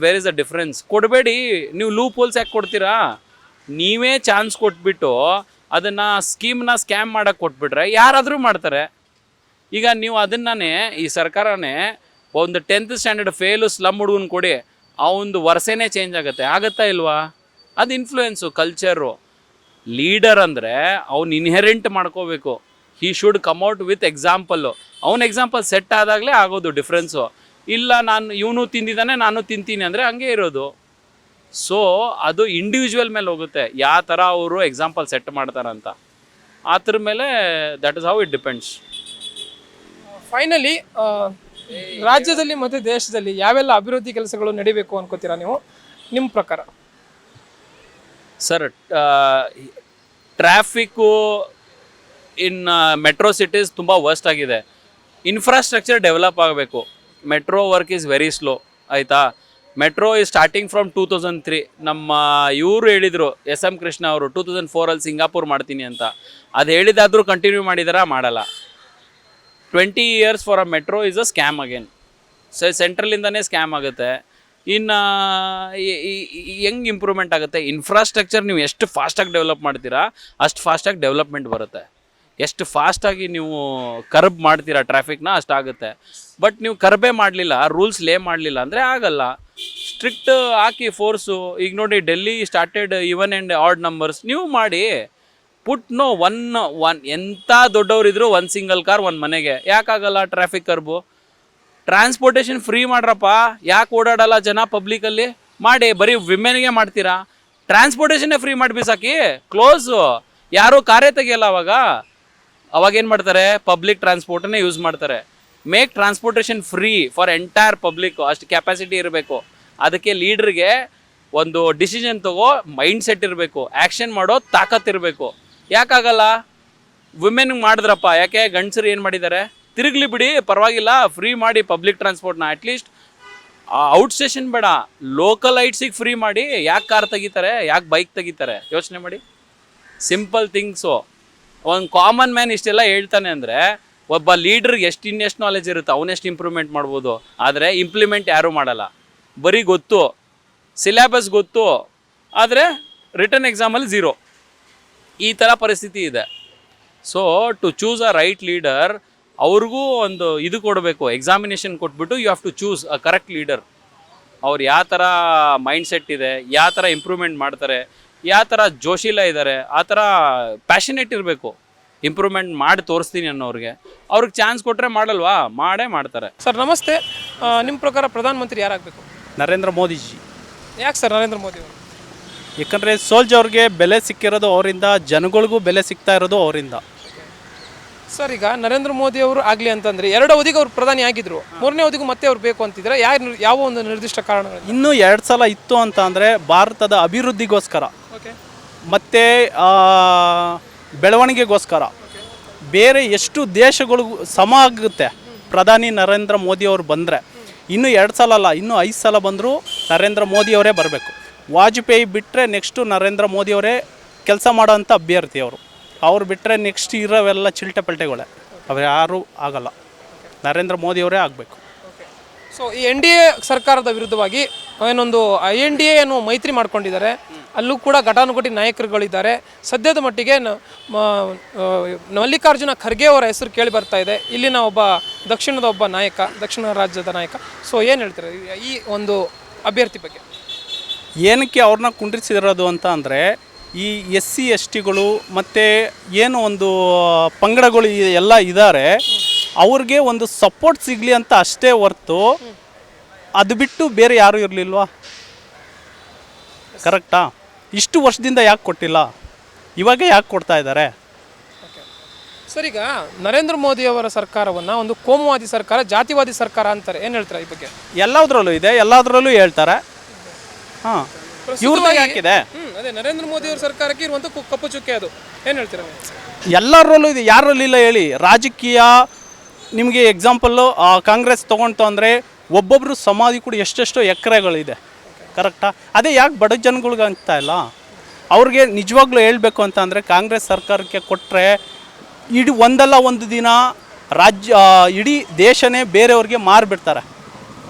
where is a difference. ಕೊಡಬೇಡಿ. ನೀವು ಲೂಪ್ ಹೋಲ್ಸ್ ಯಾಕೆ ಕೊಡ್ತೀರಾ? ನೀವೇ ಚಾನ್ಸ್ ಕೊಟ್ಬಿಟ್ಟು ಅದನ್ನು ಸ್ಕೀಮ್ನ ಸ್ಕ್ಯಾಮ್ ಮಾಡೋಕ್ಕೆ ಕೊಟ್ಬಿಟ್ರೆ ಯಾರಾದರೂ ಮಾಡ್ತಾರೆ. ಈಗ ನೀವು ಅದನ್ನೇ, ಈ ಸರ್ಕಾರನೇ ಒಂದು 10th ಸ್ಟ್ಯಾಂಡರ್ಡ್ ಫೇಲು ಸ್ಲಮ್ ಹುಡುಗನ ಕೊಡಿ, ಅವನದು ವರ್ಷನೇ ಚೇಂಜ್ ಆಗುತ್ತಾ ಇಲ್ವಾ? ಅದು ಇನ್ಫ್ಲೂಯೆನ್ಸು, ಕಲ್ಚರು. ಲೀಡರ್ ಅಂದರೆ ಅವ್ನು ಇನ್ಹೆರೆಂಟ್ ಮಾಡ್ಕೋಬೇಕು. He should come out with example. ಅವ್ನ ಎಕ್ಸಾಂಪಲ್ ಸೆಟ್ ಆದಾಗಲೇ ಆಗೋದು ಡಿಫ್ರೆನ್ಸು. ಇಲ್ಲ ನಾನು ಇವನು ತಿಂದಿದ್ದಾನೆ ನಾನು ತಿಂತೀನಿ ಅಂದರೆ ಹಂಗೆ ಇರೋದು. ಸೊ ಅದು ಇಂಡಿವಿಜುವಲ್ ಮೇಲೆ ಹೋಗುತ್ತೆ, ಯಾವ ಥರ ಅವರು ಎಕ್ಸಾಂಪಲ್ ಸೆಟ್ ಮಾಡ್ತಾರಂತ, ಆ ಥರ ಮೇಲೆ that is how it depends. Finally ರಾಜ್ಯದಲ್ಲಿ ಮತ್ತು ದೇಶದಲ್ಲಿ ಯಾವೆಲ್ಲ ಅಭಿವೃದ್ಧಿ ಕೆಲಸಗಳು ನಡಿಬೇಕು ಅನ್ಕೋತೀರಾ ನೀವು ನಿಮ್ಮ ಪ್ರಕಾರ? Sir, traffic in metro cities ತುಂಬ ವರ್ಸ್ಟ್ ಆಗಿದೆ. ಇನ್ಫ್ರಾಸ್ಟ್ರಕ್ಚರ್ ಡೆವಲಪ್ ಆಗಬೇಕು. Metro work is very slow, ಆಯಿತಾ. Metro is starting from 2003. ನಮ್ಮ ಇವರು ಹೇಳಿದರು, SM ಕೃಷ್ಣ ಅವರು 2004 ಸಿಂಗಾಪುರ್ ಮಾಡ್ತೀನಿ ಅಂತ. ಅದು ಹೇಳಿದಾದರೂ ಕಂಟಿನ್ಯೂ ಮಾಡಿದಾರಾ? ಮಾಡಲ್ಲ. 20 years for a metro is a scam again. ಸೆಂಟ್ರಲಿಂದನೇ ಸ್ಕ್ಯಾಮ್ ಆಗುತ್ತೆ. ಇನ್ನು ಹೆಂಗೆ ಇಂಪ್ರೂವ್ಮೆಂಟ್ ಆಗುತ್ತೆ? ಇನ್ಫ್ರಾಸ್ಟ್ರಕ್ಚರ್ ನೀವು ಎಷ್ಟು ಫಾಸ್ಟಾಗಿ ಡೆವಲಪ್ ಮಾಡ್ತೀರಾ ಅಷ್ಟು ಫಾಸ್ಟಾಗಿ ಡೆವಲಪ್ಮೆಂಟ್ ಬರುತ್ತೆ. ಎಷ್ಟು ಫಾಸ್ಟಾಗಿ ನೀವು ಕರ್ಬ್ ಮಾಡ್ತೀರಾ ಟ್ರಾಫಿಕ್ನ ಅಷ್ಟಾಗುತ್ತೆ. ಬಟ್ ನೀವು ಕರ್ಬೇ ಮಾಡಲಿಲ್ಲ, ರೂಲ್ಸ್ ಲೇ ಮಾಡಲಿಲ್ಲ ಅಂದರೆ ಆಗಲ್ಲ. ಸ್ಟ್ರಿಕ್ಟ್ ಹಾಕಿ ಫೋರ್ಸು. ಈಗ ನೋಡಿ, Delhi started even and add numbers. ನೀವು ಮಾಡಿ ಒನ್ ಎಂಥ ದೊಡ್ಡವರಿದ್ರು ಒಂದು ಸಿಂಗಲ್ ಕಾರ್ ಒಂದು ಮನೆಗೆ. ಯಾಕಾಗಲ್ಲ ಟ್ರಾಫಿಕ್ ಕರ್ಬು? ಟ್ರಾನ್ಸ್ಪೋರ್ಟೇಷನ್ ಫ್ರೀ ಮಾಡ್ರಪ್ಪ. ಯಾಕೆ ಓಡಾಡಲ್ಲ ಜನ ಪಬ್ಲಿಕಲ್ಲಿ? ಮಾಡಿ. ಬರೀ ವಿಮೆನ್ಗೆ ಮಾಡ್ತೀರಾ? ಟ್ರಾನ್ಸ್ಪೋರ್ಟೇಷನ್ನೇ ಫ್ರೀ ಮಾಡಿ ಬಿಸಾಕಿ, ಕ್ಲೋಸು. ಯಾರೂ ಕಾರೇ ತೆಗಿಯಲ್ಲ ಅವಾಗೇನು ಮಾಡ್ತಾರೆ? ಪಬ್ಲಿಕ್ ಟ್ರಾನ್ಸ್ಪೋರ್ಟನ್ನೇ ಯೂಸ್ ಮಾಡ್ತಾರೆ. Make transportation free for entire public. ಅಷ್ಟು ಕೆಪಾಸಿಟಿ ಇರಬೇಕು. ಅದಕ್ಕೆ ಲೀಡ್ರಿಗೆ ಒಂದು ಡಿಸಿಷನ್ ತಗೋ ಮೈಂಡ್ ಸೆಟ್ ಇರಬೇಕು, ಆ್ಯಕ್ಷನ್ ಮಾಡೋ ತಾಕತ್ತಿರಬೇಕು. ಯಾಕಾಗಲ್ಲ? ವುಮೆನ್ಗೆ ಮಾಡಿದ್ರಪ್ಪ, ಯಾಕೆ ಗಂಡಸರು ಏನು ಮಾಡಿದ್ದಾರೆ? ತಿರುಗಲಿ ಬಿಡಿ, ಪರವಾಗಿಲ್ಲ, ಫ್ರೀ ಮಾಡಿ ಪಬ್ಲಿಕ್ ಟ್ರಾನ್ಸ್ಪೋರ್ಟ್ನ. ಅಟ್ಲೀಸ್ಟ್ ಔಟ್ ಸ್ಟೇಷನ್ ಬೇಡ, ಲೋಕಲ್ ಐಟ್ಸಿಗೆ ಫ್ರೀ ಮಾಡಿ. ಯಾಕೆ ಕಾರ್ ತೆಗಿತಾರೆ? ಯಾಕೆ ಬೈಕ್ ತೆಗಿತಾರೆ? ಯೋಚನೆ ಮಾಡಿ. Simple things. ಒಂದು ಕಾಮನ್ ಮ್ಯಾನ್ ಇಷ್ಟೆಲ್ಲ ಹೇಳ್ತಾನೆ ಅಂದರೆ ಒಬ್ಬ ಲೀಡ್ರಿಗೆ ಇನ್ನೆಷ್ಟು ನಾಲೆಜ್ ಇರುತ್ತೆ, ಅವನೆಷ್ಟು ಇಂಪ್ರೂವ್ಮೆಂಟ್ ಮಾಡ್ಬೋದು. ಆದರೆ ಇಂಪ್ಲಿಮೆಂಟ್ ಯಾರೂ ಮಾಡಲ್ಲ. ಬರೀ ಗೊತ್ತು, ಸಿಲೆಬಸ್ ಗೊತ್ತು, ಆದರೆ ರಿಟರ್ನ್ ಎಕ್ಸಾಮಲ್ಲಿ 0. ಈ ಥರ ಪರಿಸ್ಥಿತಿ ಇದೆ. So to choose a right leader, ಅವ್ರಿಗೂ ಒಂದು ಇದು ಕೊಡಬೇಕು, ಎಕ್ಸಾಮಿನೇಷನ್ ಕೊಟ್ಬಿಟ್ಟು you have to choose a correct leader. ಅವ್ರು ಯಾವ ಥರ ಮೈಂಡ್ ಸೆಟ್ ಇದೆ, ಯಾವ ಥರ ಇಂಪ್ರೂವ್ಮೆಂಟ್ ಮಾಡ್ತಾರೆ, ಯಾವ ಥರ ಜೋಶಿಲ ಇದ್ದಾರೆ, ಆ ಥರ ಪ್ಯಾಷನೇಟ್ ಇರಬೇಕು. ಇಂಪ್ರೂವ್ಮೆಂಟ್ ಮಾಡಿ ತೋರಿಸ್ತೀನಿ ಅನ್ನೋರಿಗೆ ಅವ್ರಿಗೆ ಚಾನ್ಸ್ ಕೊಟ್ಟರೆ ಮಾಡಲ್ವಾ? ಮಾಡೇ ಮಾಡ್ತಾರೆ. ಸರ್ ನಮಸ್ತೆ. ನಿಮ್ಮ ಪ್ರಕಾರ ಪ್ರಧಾನಮಂತ್ರಿ ಯಾರಾಗಬೇಕು? ನರೇಂದ್ರ ಮೋದಿಜಿ. ಯಾಕೆ ಸರ್ ನರೇಂದ್ರ ಮೋದಿ ಅವರು? ಯಾಕಂದರೆ ಸೋಲ್ಜರ್ಗೆ ಬೆಲೆ ಸಿಕ್ಕಿರೋದು ಅವರಿಂದ, ಜನಗಳಿಗೂ ಬೆಲೆ ಸಿಗ್ತಾ ಇರೋದು ಅವರಿಂದ. ಸರ್ ಈಗ ನರೇಂದ್ರ ಮೋದಿ ಅವರು ಆಗಲಿ ಅಂತಂದರೆ 2 ಅವಧಿಗೆ ಅವರು ಪ್ರಧಾನಿ ಆಗಿದ್ರು, 3ನೇ ಅವಧಿಗೂ ಮತ್ತೆ ಅವ್ರು ಬೇಕು ಅಂತಿದ್ರೆ ಯಾವ ಒಂದು ನಿರ್ದಿಷ್ಟ ಕಾರಣಗಳು? ಇನ್ನೂ 2 ಸಲ ಇತ್ತು ಅಂತ ಅಂದರೆ ಭಾರತದ ಅಭಿವೃದ್ಧಿಗೋಸ್ಕರ ಓಕೆ, ಮತ್ತು ಬೆಳವಣಿಗೆಗೋಸ್ಕರ ಬೇರೆ ಎಷ್ಟು ದೇಶಗಳಿಗೂ ಸಮ ಆಗುತ್ತೆ ಪ್ರಧಾನಿ ನರೇಂದ್ರ ಮೋದಿಯವರು ಬಂದರೆ. ಇನ್ನೂ 2 ಸಲ ಅಲ್ಲ, ಇನ್ನೂ 5 ಸಲ ಬಂದರೂ ನರೇಂದ್ರ ಮೋದಿಯವರೇ ಬರಬೇಕು. ವಾಜಪೇಯಿ ಬಿಟ್ಟರೆ ನೆಕ್ಸ್ಟು ನರೇಂದ್ರ ಮೋದಿಯವರೇ ಕೆಲಸ ಮಾಡೋವಂಥ ಅಭ್ಯರ್ಥಿ ಅವರು. ಅವ್ರು ಬಿಟ್ಟರೆ ನೆಕ್ಸ್ಟ್ ಇರೋವೆಲ್ಲ ಚಿಲ್ಟೆ ಪಲ್ಟೆಗಳೇ, ಅವ್ರು ಯಾರೂ ಆಗಲ್ಲ. ನರೇಂದ್ರ ಮೋದಿಯವರೇ ಆಗಬೇಕು. ಸೊ ಈ NDA ಸರ್ಕಾರದ ವಿರುದ್ಧವಾಗಿ ಏನೊಂದು INDA ಅನ್ನೋ ಮೈತ್ರಿ ಮಾಡ್ಕೊಂಡಿದ್ದಾರೆ. ಅಲ್ಲೂ ಕೂಡ ಘಟಾನುಘಟಿ ನಾಯಕರುಗಳಿದ್ದಾರೆ. ಸದ್ಯದ ಮಟ್ಟಿಗೆ ಮಲ್ಲಿಕಾರ್ಜುನ ಖರ್ಗೆ ಅವರ ಹೆಸರು ಕೇಳಿ ಬರ್ತಾ ಇದೆ, ಇಲ್ಲಿನ ಒಬ್ಬ ದಕ್ಷಿಣದ ಒಬ್ಬ ನಾಯಕ, ದಕ್ಷಿಣ ರಾಜ್ಯದ ನಾಯಕ. ಸೊ ಏನು ಹೇಳ್ತಾರೆ ಈ ಒಂದು ಅಭ್ಯರ್ಥಿ ಬಗ್ಗೆ? ಏನಕ್ಕೆ ಅವ್ರನ್ನ ಕುಂಡ್ರಿಸಿರೋದು ಅಂತ ಅಂದರೆ, ಈ SC STಗಳು ಮತ್ತು ಏನು ಒಂದು ಪಂಗಡಗಳು ಎಲ್ಲ ಇದ್ದಾರೆ, ಅವ್ರಿಗೆ ಒಂದು ಸಪೋರ್ಟ್ ಸಿಗಲಿ ಅಂತ ಅಷ್ಟೇ ಹೊರ್ತು ಅದು ಬಿಟ್ಟು ಬೇರೆ ಯಾರೂ ಇರಲಿಲ್ವಾ? ಕರೆಕ್ಟಾ? ಇಷ್ಟು ವರ್ಷದಿಂದ ಯಾಕೆ ಕೊಟ್ಟಿಲ್ಲ, ಇವಾಗ ಯಾಕೆ ಕೊಡ್ತಾ ಇದ್ದಾರೆ? ಸರ್ ಈಗ ನರೇಂದ್ರ ಮೋದಿ ಅವರ ಸರ್ಕಾರವನ್ನು ಒಂದು ಕೋಮುವಾದಿ ಸರ್ಕಾರ, ಜಾತಿವಾದಿ ಸರ್ಕಾರ ಅಂತಾರೆ. ಏನು ಹೇಳ್ತಾರೆ ಈ ಬಗ್ಗೆ? ಎಲ್ಲದರಲ್ಲೂ ಇದೆ, ಎಲ್ಲದರಲ್ಲೂ ಹೇಳ್ತಾರೆ. ಹಾಂ, ಇವ್ರದಾಗ ಯಾಕಿದೆ? ಅದೇ ನರೇಂದ್ರ ಮೋದಿ ಅವರ ಸರ್ಕಾರಕ್ಕೆ ಇರುವಂಥ ಕಪ್ಪು ಚುಕ್ಕೆ. ಅದು ಏನು ಹೇಳ್ತೀರಾ? ಎಲ್ಲರಲ್ಲೂ ಇದೆ, ಯಾರಲ್ಲಿಲ್ಲ ಹೇಳಿ? ರಾಜಕೀಯ ನಿಮಗೆ ಎಕ್ಸಾಂಪಲ್ಲು ಕಾಂಗ್ರೆಸ್ ತೊಗೊಂಡು ಅಂದರೆ ಒಬ್ಬೊಬ್ಬರು ಸಮಾಧಿ ಕೂಡ ಎಷ್ಟೆಷ್ಟೋ ಎಕರೆಗಳಿದೆ. ಕರೆಕ್ಟಾ? ಅದೇ ಯಾಕೆ ಬಡ ಜನಗಳ್ಗೆ ಆಗ್ತಾ ಇಲ್ಲ? ಅವ್ರಿಗೆ ನಿಜವಾಗ್ಲೂ ಹೇಳಬೇಕು ಅಂತ ಅಂದರೆ, ಕಾಂಗ್ರೆಸ್ ಸರ್ಕಾರಕ್ಕೆ ಕೊಟ್ಟರೆ ಒಂದಲ್ಲ ಒಂದು ದಿನ ಇಡೀ ದೇಶನೇ ಬೇರೆಯವ್ರಿಗೆ ಮಾರಿಬಿಡ್ತಾರೆ.